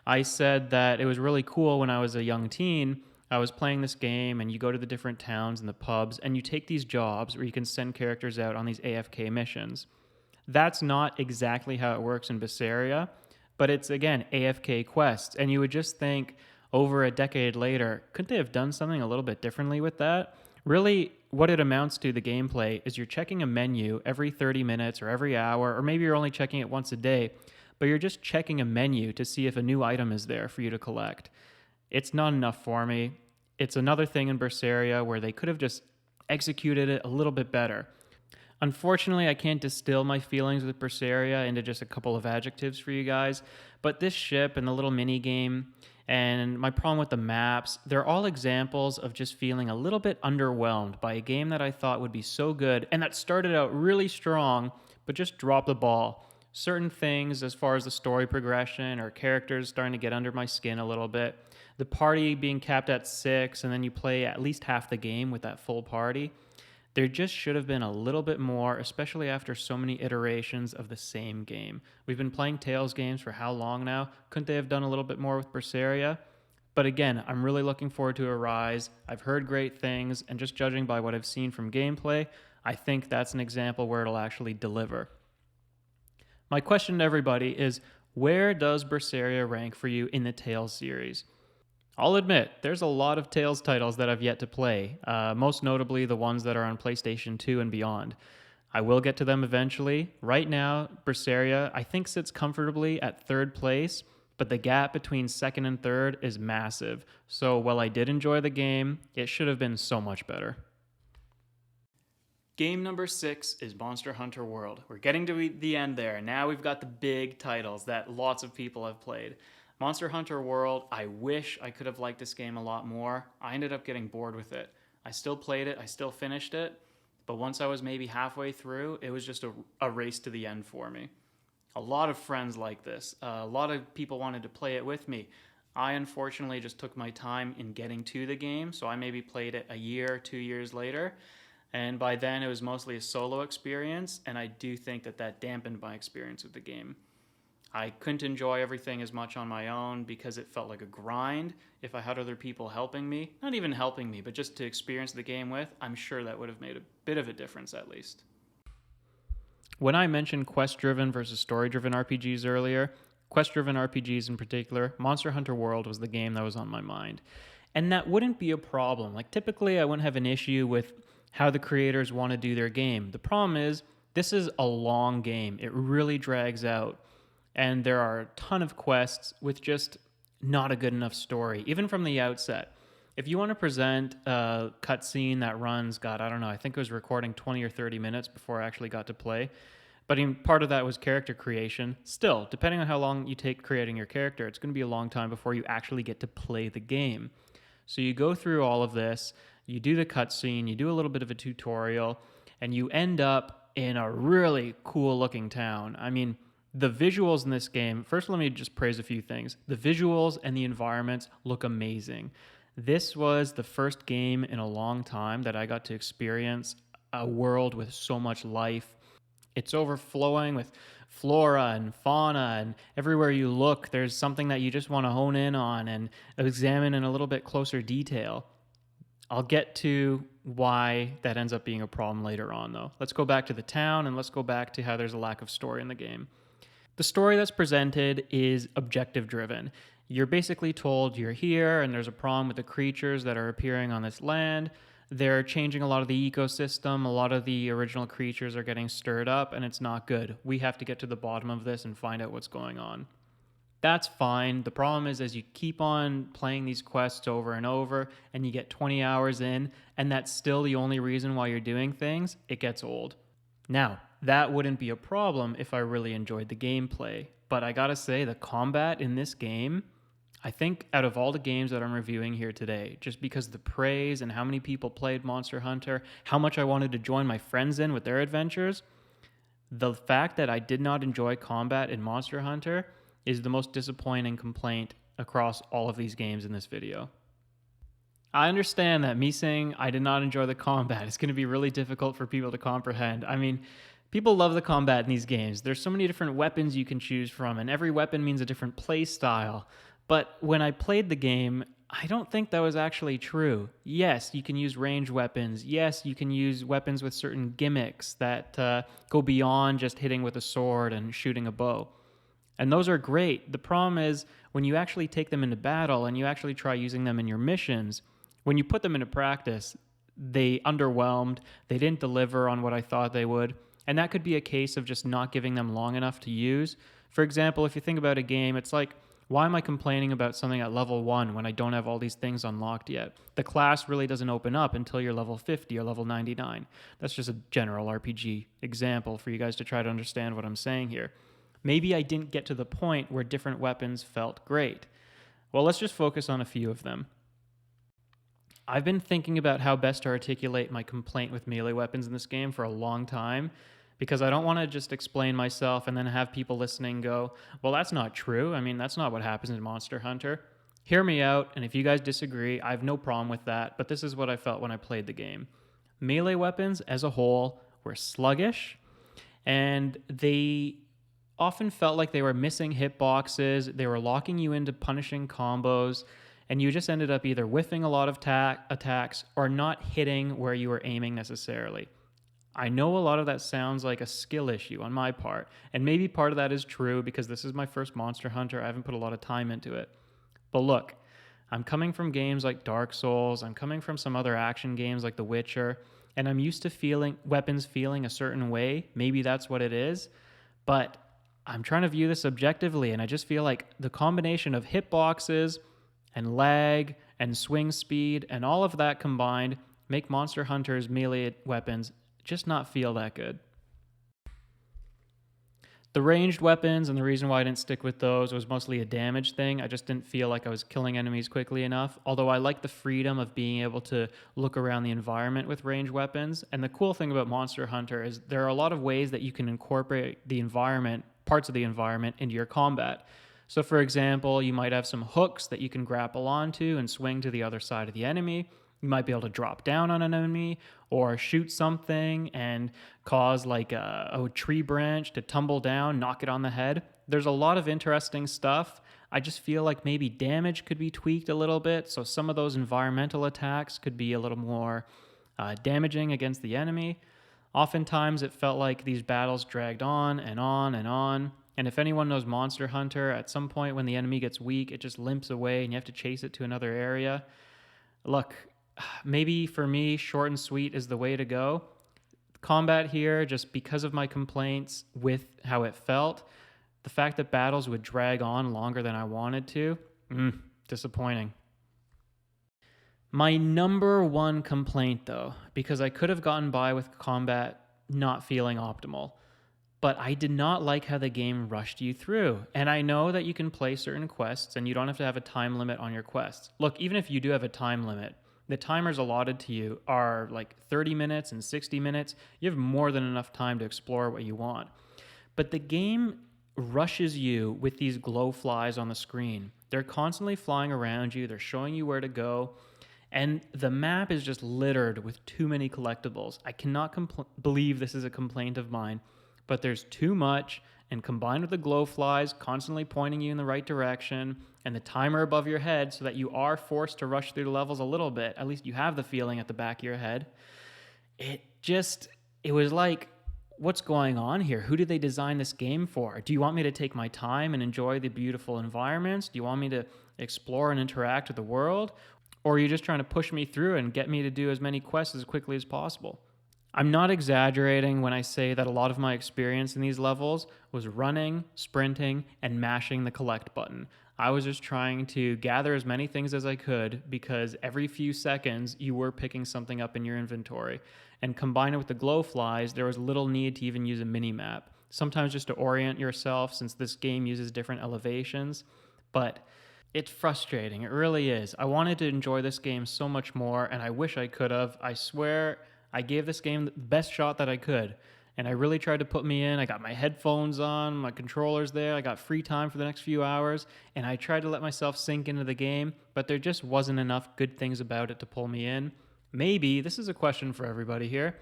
I said that it was really cool when I was a young teen. I was playing this game, and you go to the different towns and the pubs, and you take these jobs where you can send characters out on these AFK missions. That's not exactly how it works in Berseria, but it's, again, AFK quests, and you would just think, over a decade later, couldn't they have done something a little bit differently with that? Really, what it amounts to, the gameplay, is you're checking a menu every 30 minutes or every hour, or maybe you're only checking it once a day, but you're just checking a menu to see if a new item is there for you to collect. It's not enough for me. It's another thing in Berseria where they could have just executed it a little bit better. Unfortunately, I can't distill my feelings with Berseria into just a couple of adjectives for you guys, but this ship and the little mini game and my problem with the maps, they're all examples of just feeling a little bit underwhelmed by a game that I thought would be so good and that started out really strong, but just dropped the ball. Certain things, as far as the story progression or characters starting to get under my skin a little bit, the party being capped at 6, and then you play at least half the game with that full party. There just should have been a little bit more, especially after so many iterations of the same game. We've been playing Tales games for how long now? Couldn't they have done a little bit more with Berseria? But again, I'm really looking forward to Arise. I've heard great things, and just judging by what I've seen from gameplay, I think that's an example where it'll actually deliver. My question to everybody is, where does Berseria rank for you in the Tales series? I'll admit, there's a lot of Tales titles that I've yet to play, most notably the ones that are on PlayStation 2 and beyond. I will get to them eventually. Right now, Berseria, I think, sits comfortably at third place, but the gap between second and third is massive. So while I did enjoy the game, it should have been so much better. Game number 6 is Monster Hunter World. We're getting to the end there. Now we've got the big titles that lots of people have played. Monster Hunter World, I wish I could have liked this game a lot more. I ended up getting bored with it. I still played it, I still finished it, but once I was maybe halfway through, it was just a race to the end for me. A lot of friends like this. A lot of people wanted to play it with me. I unfortunately just took my time in getting to the game, so I maybe played it a year, 2 years later, and by then it was mostly a solo experience, and I do think that dampened my experience with the game. I couldn't enjoy everything as much on my own because it felt like a grind. If I had other people helping me, not even helping me, but just to experience the game with, I'm sure that would have made a bit of a difference at least. When I mentioned quest-driven versus story-driven RPGs earlier, quest-driven RPGs in particular, Monster Hunter World was the game that was on my mind. And that wouldn't be a problem. Like, typically I wouldn't have an issue with how the creators want to do their game. The problem is, this is a long game. It really drags out. And there are a ton of quests with just not a good enough story, even from the outset. If you want to present a cutscene that runs, God, I don't know, I think it was recording 20 or 30 minutes before I actually got to play. But part of that was character creation. Still, depending on how long you take creating your character, it's going to be a long time before you actually get to play the game. So you go through all of this, you do the cutscene, you do a little bit of a tutorial, and you end up in a really cool looking town. I mean, the visuals in this game, first let me just praise a few things. The visuals and the environments look amazing. This was the first game in a long time that I got to experience a world with so much life. It's overflowing with flora and fauna, and everywhere you look, there's something that you just want to hone in on and examine in a little bit closer detail. I'll get to why that ends up being a problem later on, though. Let's go back to the town, and let's go back to how there's a lack of story in the game. The story that's presented is objective driven. You're basically told you're here and there's a problem with the creatures that are appearing on this land. They're changing a lot of the ecosystem. A lot of the original creatures are getting stirred up and it's not good. We have to get to the bottom of this and find out what's going on. That's fine. The problem is as you keep on playing these quests over and over and you get 20 hours in and that's still the only reason why you're doing things, it gets old. Now, that wouldn't be a problem if I really enjoyed the gameplay. But I gotta say, the combat in this game, I think out of all the games that I'm reviewing here today, just because the praise and how many people played Monster Hunter, how much I wanted to join my friends in with their adventures, the fact that I did not enjoy combat in Monster Hunter is the most disappointing complaint across all of these games in this video. I understand that me saying I did not enjoy the combat is going to be really difficult for people to comprehend. I mean, people love the combat in these games. There's so many different weapons you can choose from, and every weapon means a different play style. But when I played the game, I don't think that was actually true. Yes, you can use ranged weapons. Yes, you can use weapons with certain gimmicks that go beyond just hitting with a sword and shooting a bow. And those are great. The problem is when you actually take them into battle and you actually try using them in your missions, when you put them into practice, they underwhelmed. They didn't deliver on what I thought they would. And that could be a case of just not giving them long enough to use. For example, if you think about a game, it's like Why am I complaining about something at level 1 when I don't have all these things unlocked yet? The class really doesn't open up until you're level 50 or level 99. That's just a general RPG example for you guys to try to understand what I'm saying here. Maybe I didn't get to the point where different weapons felt great. Well, let's just focus on a few of them. I've been thinking about how best to articulate my complaint with melee weapons in this game for a long time, because I don't want to just explain myself and then have people listening go, well, that's not true. I mean, that's not what happens in Monster Hunter. Hear me out, and if you guys disagree, I have no problem with that, but this is what I felt when I played the game. Melee weapons as a whole were sluggish, and they often felt like they were missing hitboxes, they were locking you into punishing combos, and you just ended up either whiffing a lot of attacks or not hitting where you were aiming necessarily. I know a lot of that sounds like a skill issue on my part, and maybe part of that is true because this is my first Monster Hunter. I haven't put a lot of time into it. But look, I'm coming from games like Dark Souls, I'm coming from some other action games like The Witcher, and I'm used to weapons feeling a certain way. Maybe that's what it is, but I'm trying to view this objectively, and I just feel like the combination of hitboxes and lag and swing speed and all of that combined make Monster Hunter's melee weapons just not feel that good. The ranged weapons, and the reason why I didn't stick with those was mostly a damage thing. I just didn't feel like I was killing enemies quickly enough, although I like the freedom of being able to look around the environment with ranged weapons. And the cool thing about Monster Hunter is there are a lot of ways that you can incorporate the environment, parts of the environment, into your combat. So for example, you might have some hooks that you can grapple onto and swing to the other side of the enemy. You might be able to drop down on an enemy or shoot something and cause like a tree branch to tumble down, knock it on the head. There's a lot of interesting stuff. I just feel like maybe damage could be tweaked a little bit. So some of those environmental attacks could be a little more damaging against the enemy. Oftentimes it felt like these battles dragged on and on and on. And if anyone knows Monster Hunter, at some point when the enemy gets weak, it just limps away and you have to chase it to another area. Look, maybe for me, short and sweet is the way to go. Combat here, just because of my complaints with how it felt, the fact that battles would drag on longer than I wanted to, disappointing. My number one complaint, though, because I could have gotten by with combat not feeling optimal, but I did not like how the game rushed you through. And I know that you can play certain quests and you don't have to have a time limit on your quests. Look, even if you do have a time limit, the timers allotted to you are like 30 minutes and 60 minutes. You have more than enough time to explore what you want. But the game rushes you with these glow flies on the screen. They're constantly flying around you. They're showing you where to go. And the map is just littered with too many collectibles. I cannot believe this is a complaint of mine, but there's too much, and combined with the glow flies constantly pointing you in the right direction and the timer above your head so that you are forced to rush through the levels a little bit, at least you have the feeling at the back of your head, it was like, what's going on here? Who did they design this game for? Do you want me to take my time and enjoy the beautiful environments? Do you want me to explore and interact with the world? Or are you just trying to push me through and get me to do as many quests as quickly as possible? I'm not exaggerating when I say that a lot of my experience in these levels was running, sprinting, and mashing the collect button. I was just trying to gather as many things as I could because every few seconds you were picking something up in your inventory. And combined with the glow flies, there was little need to even use a mini-map. Sometimes just to orient yourself since this game uses different elevations. But it's frustrating, it really is. I wanted to enjoy this game so much more and I wish I could have. I swear I gave this game the best shot that I could, and I really tried to put me in. I got my headphones on, my controller's there, I got free time for the next few hours, and I tried to let myself sink into the game, but there just wasn't enough good things about it to pull me in. Maybe, this is a question for everybody here,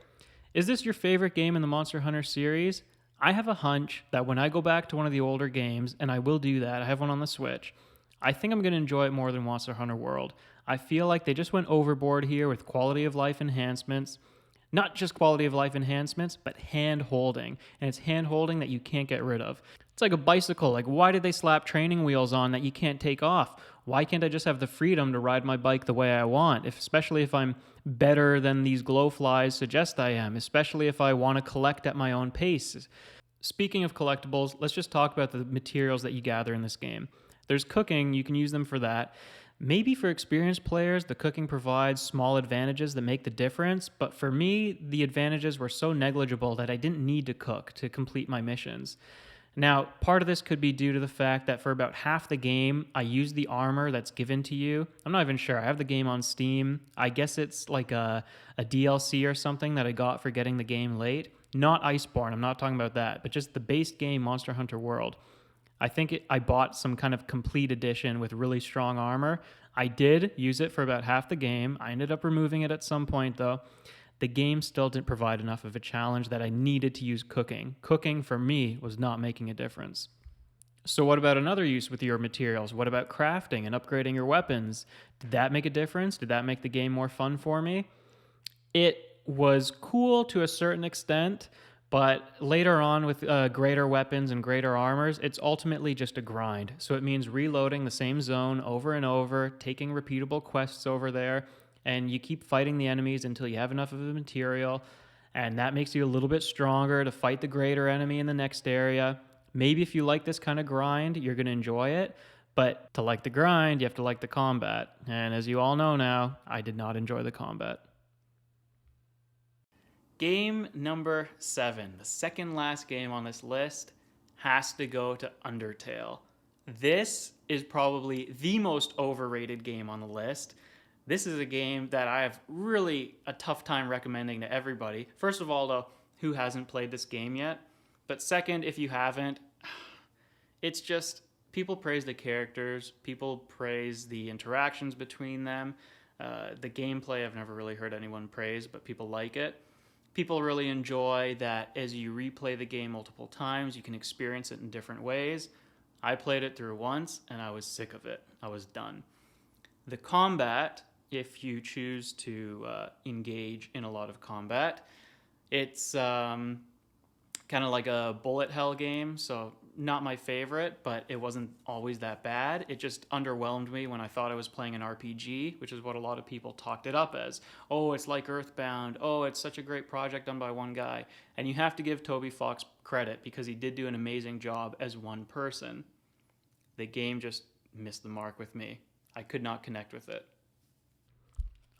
is this your favorite game in the Monster Hunter series? I have a hunch that when I go back to one of the older games, and I will do that, I have one on the Switch, I think I'm going to enjoy it more than Monster Hunter World. I feel like they just went overboard here with quality of life enhancements. Not just quality of life enhancements, but hand-holding. And it's hand-holding that you can't get rid of. It's like a bicycle. Like, why did they slap training wheels on that you can't take off? Why can't I just have the freedom to ride my bike the way I want? Especially if I'm better than these glow flies suggest I am. Especially if I want to collect at my own pace. Speaking of collectibles, let's just talk about the materials that you gather in this game. There's cooking, you can use them for that. Maybe for experienced players, the cooking provides small advantages that make the difference, but for me, the advantages were so negligible that I didn't need to cook to complete my missions. Now, part of this could be due to the fact that for about half the game, I use the armor that's given to you. I'm not even sure. I have the game on Steam. I guess it's like a DLC or something that I got for getting the game late. Not Iceborne, I'm not talking about that, but just the base game, Monster Hunter World. I bought some kind of complete edition with really strong armor. I did use it for about half the game. I ended up removing it at some point, though. The game still didn't provide enough of a challenge that I needed to use cooking. Cooking, for me, was not making a difference. So what about another use with your materials? What about crafting and upgrading your weapons? Did that make a difference? Did that make the game more fun for me? It was cool to a certain extent, but later on with greater weapons and greater armors, it's ultimately just a grind. So it means reloading the same zone over and over, taking repeatable quests over there, and you keep fighting the enemies until you have enough of the material, and that makes you a little bit stronger to fight the greater enemy in the next area. Maybe if you like this kind of grind, you're going to enjoy it, but to like the grind, you have to like the combat. And as you all know now, I did not enjoy the combat. Game number 7, the second last game on this list, has to go to Undertale. This is probably the most overrated game on the list. This is a game that I have really a tough time recommending to everybody. First of all, though, who hasn't played this game yet? But second, if you haven't, it's just people praise the characters, people praise the interactions between them. The gameplay, I've never really heard anyone praise, but people like it. People really enjoy that as you replay the game multiple times, you can experience it in different ways. I played it through once, and I was sick of it. I was done. The combat, if you choose to engage in a lot of combat, it's kind of like a bullet hell game, so not my favorite, but it wasn't always that bad. It just underwhelmed me when I thought I was playing an RPG, which is what a lot of people talked it up as. Oh, it's like Earthbound. Oh, it's such a great project done by one guy. And you have to give Toby Fox credit because he did do an amazing job as one person. The game just missed the mark with me. I could not connect with it.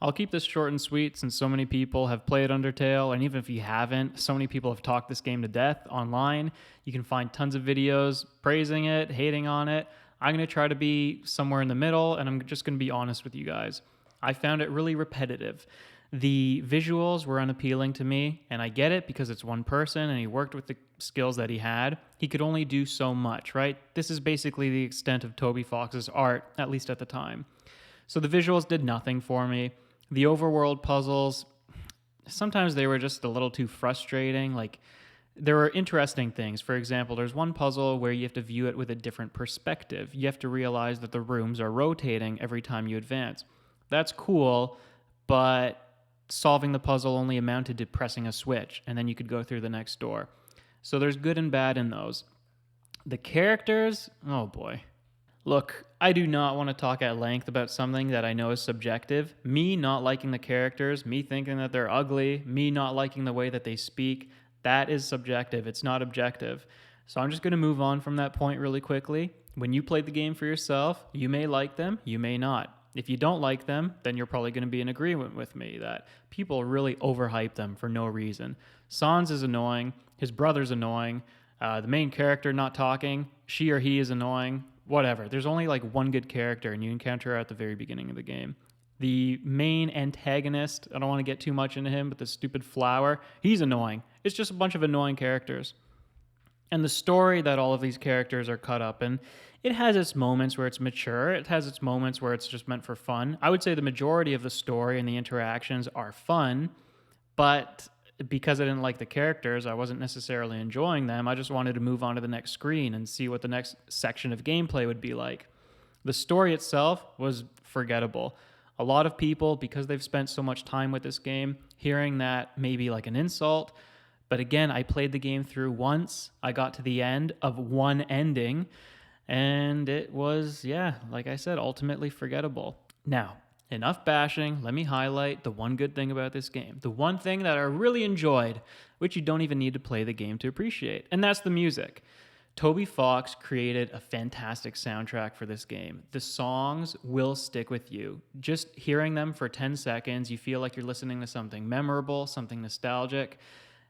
I'll keep this short and sweet since so many people have played Undertale, and even if you haven't, so many people have talked this game to death online. You can find tons of videos praising it, hating on it. I'm going to try to be somewhere in the middle, and I'm just going to be honest with you guys. I found it really repetitive. The visuals were unappealing to me, and I get it because it's one person and he worked with the skills that he had. He could only do so much, right? This is basically the extent of Toby Fox's art, at least at the time. So the visuals did nothing for me. The overworld puzzles, sometimes they were just a little too frustrating. Like, there were interesting things. For example, there's one puzzle where you have to view it with a different perspective. You have to realize that the rooms are rotating every time you advance. That's cool, but solving the puzzle only amounted to pressing a switch, and then you could go through the next door. So there's good and bad in those. The characters, oh boy. Look, I do not want to talk at length about something that I know is subjective. Me not liking the characters, me thinking that they're ugly, me not liking the way that they speak, that is subjective. It's not objective. So I'm just going to move on from that point really quickly. When you played the game for yourself, you may like them, you may not. If you don't like them, then you're probably going to be in agreement with me that people really overhype them for no reason. Sans is annoying. His brother's annoying. The main character not talking. She or he is annoying. Whatever. There's only like one good character, and you encounter her at the very beginning of the game. The main antagonist, I don't want to get too much into him, but the stupid flower, he's annoying. It's just a bunch of annoying characters. And the story that all of these characters are cut up in, it has its moments where it's mature. It has its moments where it's just meant for fun. I would say the majority of the story and the interactions are fun, but because I didn't like the characters, I wasn't necessarily enjoying them. I just wanted to move on to the next screen and see what the next section of gameplay would be like. The story itself was forgettable. A lot of people, because they've spent so much time with this game, hearing that may be like an insult. But again, I played the game through once. I got to the end of one ending, and it was, like I said, ultimately forgettable. Now, enough bashing. Let me highlight the one good thing about this game. The one thing that I really enjoyed, which you don't even need to play the game to appreciate, and that's the music. Toby Fox created a fantastic soundtrack for this game. The songs will stick with you. Just hearing them for 10 seconds, you feel like you're listening to something memorable, something nostalgic,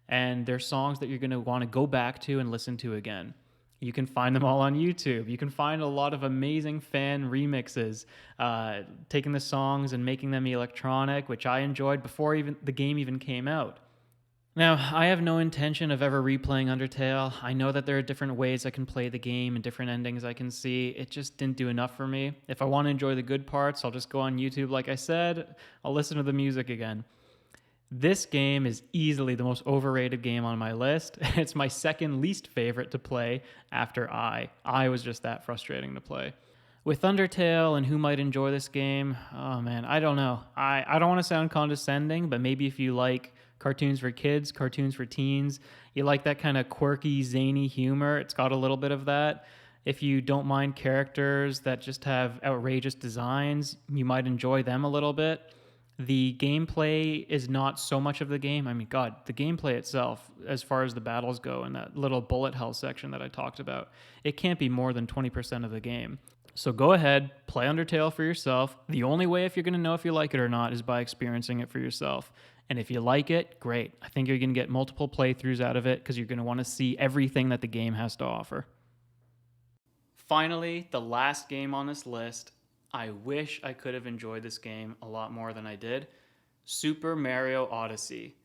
and they're songs that you're going to want to go back to and listen to again. You can find them all on YouTube. You can find a lot of amazing fan remixes, taking the songs and making them electronic, which I enjoyed before even the game even came out. Now, I have no intention of ever replaying Undertale. I know that there are different ways I can play the game and different endings I can see. It just didn't do enough for me. If I want to enjoy the good parts, I'll just go on YouTube like I said. I'll listen to the music again. This game is easily the most overrated game on my list. It's my second least favorite to play after I. I was just that frustrating to play. With Undertale and who might enjoy this game, oh man, I don't know. I don't want to sound condescending, but maybe if you like cartoons for kids, cartoons for teens, you like that kind of quirky, zany humor, it's got a little bit of that. If you don't mind characters that just have outrageous designs, you might enjoy them a little bit. The gameplay is not so much of the game. I mean, God, the gameplay itself, as far as the battles go and that little bullet hell section that I talked about, it can't be more than 20% of the game. So go ahead, play Undertale for yourself. The only way if you're going to know if you like it or not is by experiencing it for yourself. And if you like it, great. I think you're going to get multiple playthroughs out of it because you're going to want to see everything that the game has to offer. Finally, the last game on this list. I wish I could have enjoyed this game a lot more than I did. Super Mario Odyssey.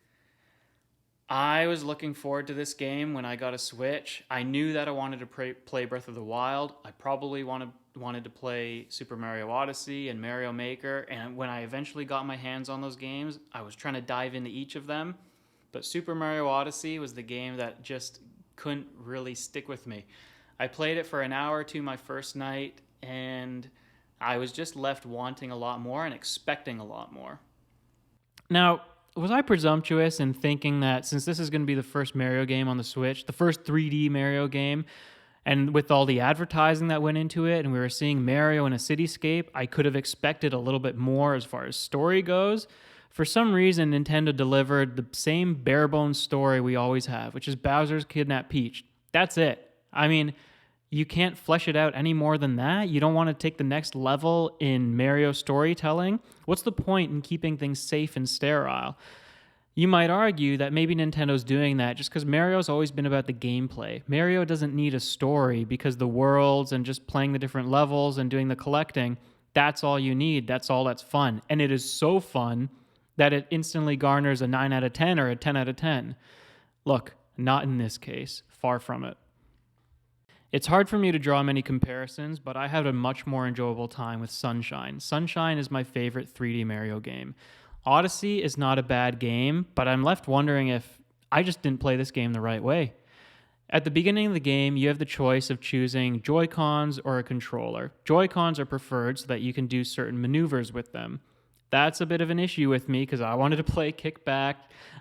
I was looking forward to this game when I got a Switch. I knew that I wanted to play Breath of the Wild. I probably wanted to play Super Mario Odyssey and Mario Maker. And when I eventually got my hands on those games, I was trying to dive into each of them. But Super Mario Odyssey was the game that just couldn't really stick with me. I played it for an hour or two my first night, and I was just left wanting a lot more and expecting a lot more. Now, was I presumptuous in thinking that since this is going to be the first Mario game on the Switch, the first 3D Mario game, and with all the advertising that went into it, and we were seeing Mario in a cityscape, I could have expected a little bit more as far as story goes. For some reason, Nintendo delivered the same bare-bones story we always have, which is Bowser's kidnapped Peach. That's it. I mean, you can't flesh it out any more than that. You don't want to take the next level in Mario storytelling. What's the point in keeping things safe and sterile? You might argue that maybe Nintendo's doing that just because Mario's always been about the gameplay. Mario doesn't need a story because the worlds and just playing the different levels and doing the collecting, that's all you need. That's all that's fun. And it is so fun that it instantly garners a 9 out of 10 or a 10 out of 10. Look, not in this case. Far from it. It's hard for me to draw many comparisons, but I had a much more enjoyable time with Sunshine. Sunshine is my favorite 3D Mario game. Odyssey is not a bad game, but I'm left wondering if I just didn't play this game the right way. At the beginning of the game, you have the choice of choosing Joy-Cons or a controller. Joy-Cons are preferred so that you can do certain maneuvers with them. That's a bit of an issue with me because I wanted to play kickback.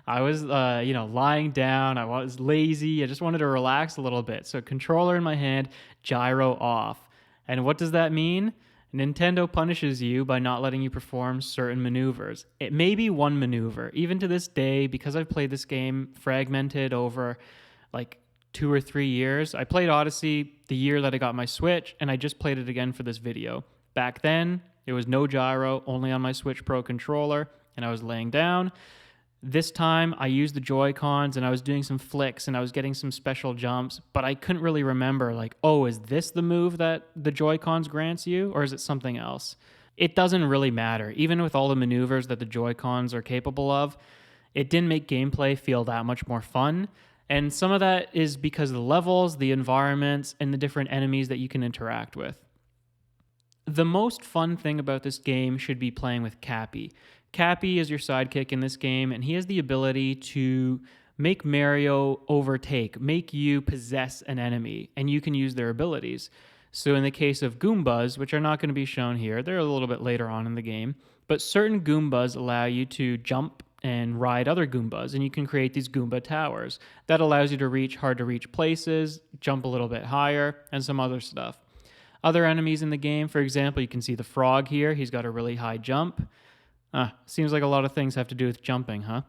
I was, lying down. I was lazy. I just wanted to relax a little bit. So controller in my hand, gyro off. And what does that mean? Nintendo punishes you by not letting you perform certain maneuvers. It may be one maneuver. Even to this day, because I've played this game fragmented over like 2 or 3 years. I played Odyssey the year that I got my Switch, and I just played it again for this video. Back then, there was no gyro, only on my Switch Pro controller, and I was laying down. This time, I used the Joy-Cons, and I was doing some flicks, and I was getting some special jumps, but I couldn't really remember, is this the move that the Joy-Cons grants you, or is it something else? It doesn't really matter. Even with all the maneuvers that the Joy-Cons are capable of, it didn't make gameplay feel that much more fun, and some of that is because of the levels, the environments, and the different enemies that you can interact with. The most fun thing about this game should be playing with Cappy. Cappy is your sidekick in this game, and he has the ability to make Mario overtake, make you possess an enemy, and you can use their abilities. So in the case of Goombas, which are not going to be shown here, they're a little bit later on in the game, but certain Goombas allow you to jump and ride other Goombas, and you can create these Goomba towers. That allows you to reach hard-to-reach places, jump a little bit higher, and some other stuff. Other enemies in the game, for example, you can see the frog here. He's got a really high jump. Seems like a lot of things have to do with jumping, huh?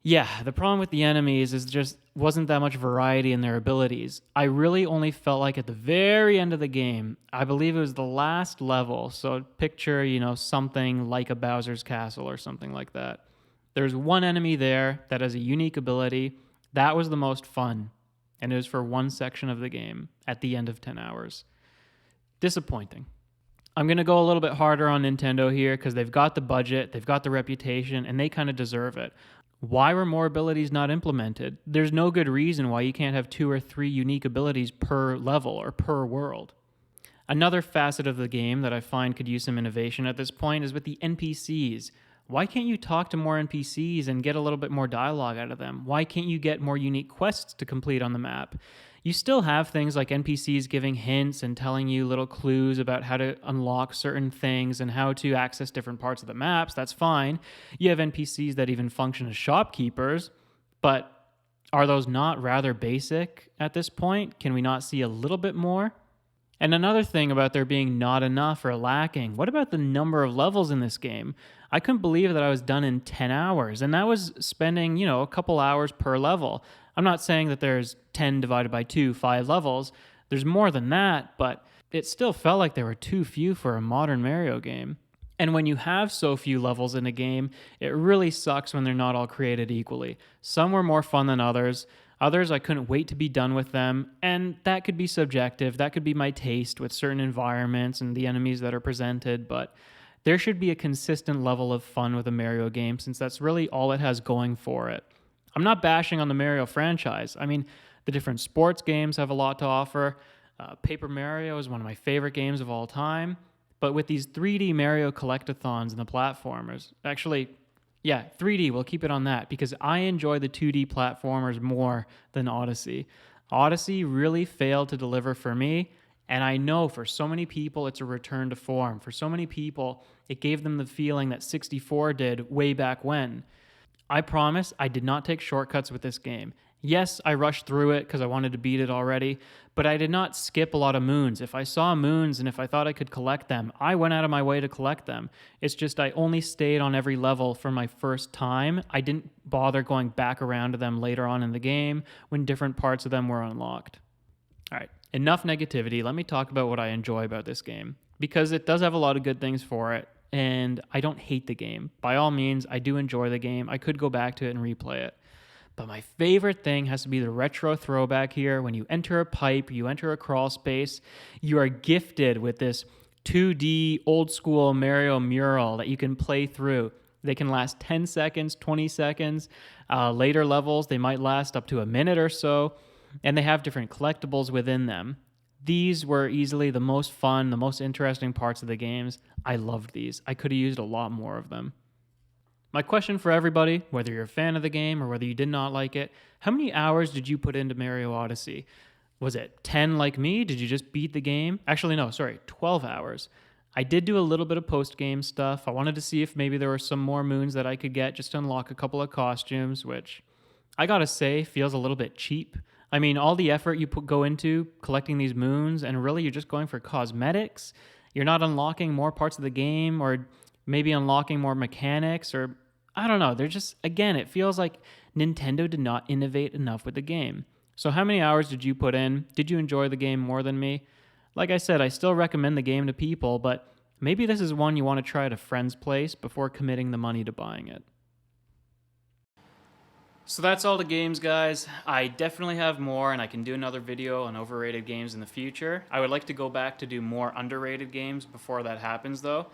Yeah, the problem with the enemies is just wasn't that much variety in their abilities. I really only felt like at the very end of the game, I believe it was the last level. So picture, something like a Bowser's Castle or something like that. There's one enemy there that has a unique ability. That was the most fun. And it was for one section of the game at the end of 10 hours. Disappointing. I'm going to go a little bit harder on Nintendo here because they've got the budget, they've got the reputation, and they kind of deserve it. Why were more abilities not implemented? There's no good reason why you can't have 2 or 3 unique abilities per level or per world. Another facet of the game that I find could use some innovation at this point is with the NPCs. Why can't you talk to more NPCs and get a little bit more dialogue out of them? Why can't you get more unique quests to complete on the map? You still have things like NPCs giving hints and telling you little clues about how to unlock certain things and how to access different parts of the maps. That's fine. You have NPCs that even function as shopkeepers, but are those not rather basic at this point? Can we not see a little bit more? And another thing about there being not enough or lacking, what about the number of levels in this game? I couldn't believe that I was done in 10 hours, and that was spending, a couple hours per level. I'm not saying that there's 10 divided by 2, 5 levels. There's more than that, but it still felt like there were too few for a modern Mario game. And when you have so few levels in a game, it really sucks when they're not all created equally. Some were more fun than others. Others, I couldn't wait to be done with them, and that could be subjective. That could be my taste with certain environments and the enemies that are presented, but there should be a consistent level of fun with a Mario game since that's really all it has going for it. I'm not bashing on the Mario franchise. I mean, the different sports games have a lot to offer. Paper Mario is one of my favorite games of all time, but with these 3D Mario collectathons and the platformers, actually, yeah, 3D, we'll keep it on that because I enjoy the 2D platformers more than Odyssey. Odyssey really failed to deliver for me, and I know for so many people it's a return to form. For so many people, it gave them the feeling that 64 did way back when. I promise I did not take shortcuts with this game. Yes, I rushed through it because I wanted to beat it already, but I did not skip a lot of moons. If I saw moons and if I thought I could collect them, I went out of my way to collect them. It's just I only stayed on every level for my first time. I didn't bother going back around to them later on in the game when different parts of them were unlocked. All right, enough negativity. Let me talk about what I enjoy about this game because it does have a lot of good things for it. And I don't hate the game. By all means, I do enjoy the game. I could go back to it and replay it. But my favorite thing has to be the retro throwback here. When you enter a pipe, you enter a crawl space, you are gifted with this 2D old school Mario mural that you can play through. They can last 10 seconds, 20 seconds. Later levels, they might last up to a minute or so. And they have different collectibles within them. These were easily the most fun, the most interesting parts of the games. I loved these. I could have used a lot more of them. My question for everybody, whether you're a fan of the game or whether you did not like it, how many hours did you put into Mario Odyssey? Was it 10 like me? Did you just beat the game? Actually, no, sorry, 12 hours. I did do a little bit of post-game stuff. I wanted to see if maybe there were some more moons that I could get just to unlock a couple of costumes, which I gotta say feels a little bit cheap. I mean, all the effort you go into collecting these moons, and really you're just going for cosmetics. You're not unlocking more parts of the game, or maybe unlocking more mechanics, or I don't know. They're just, again, it feels like Nintendo did not innovate enough with the game. So, how many hours did you put in? Did you enjoy the game more than me? Like I said, I still recommend the game to people, but maybe this is one you want to try at a friend's place before committing the money to buying it. So that's all the games, guys. I definitely have more, and I can do another video on overrated games in the future. I would like to go back to do more underrated games before that happens, though.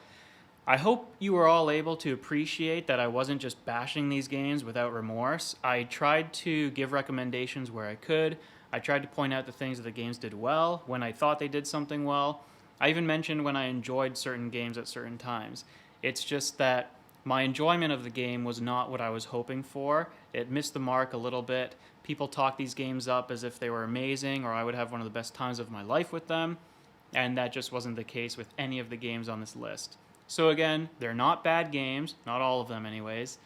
I hope you were all able to appreciate that I wasn't just bashing these games without remorse. I tried to give recommendations where I could. I tried to point out the things that the games did well when I thought they did something well. I even mentioned when I enjoyed certain games at certain times. It's just that my enjoyment of the game was not what I was hoping for. It missed the mark a little bit. People talk these games up as if they were amazing or I would have one of the best times of my life with them, and that just wasn't the case with any of the games on this list. So again, they're not bad games, not all of them anyways.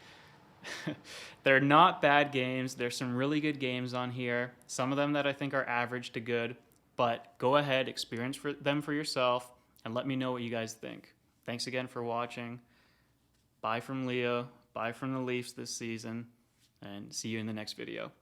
They're not bad games. There's some really good games on here, some of them that I think are average to good, but go ahead, experience them for yourself, and let me know what you guys think. Thanks again for watching. Bye from Leo. Bye from the Leafs this season. and see you in the next video.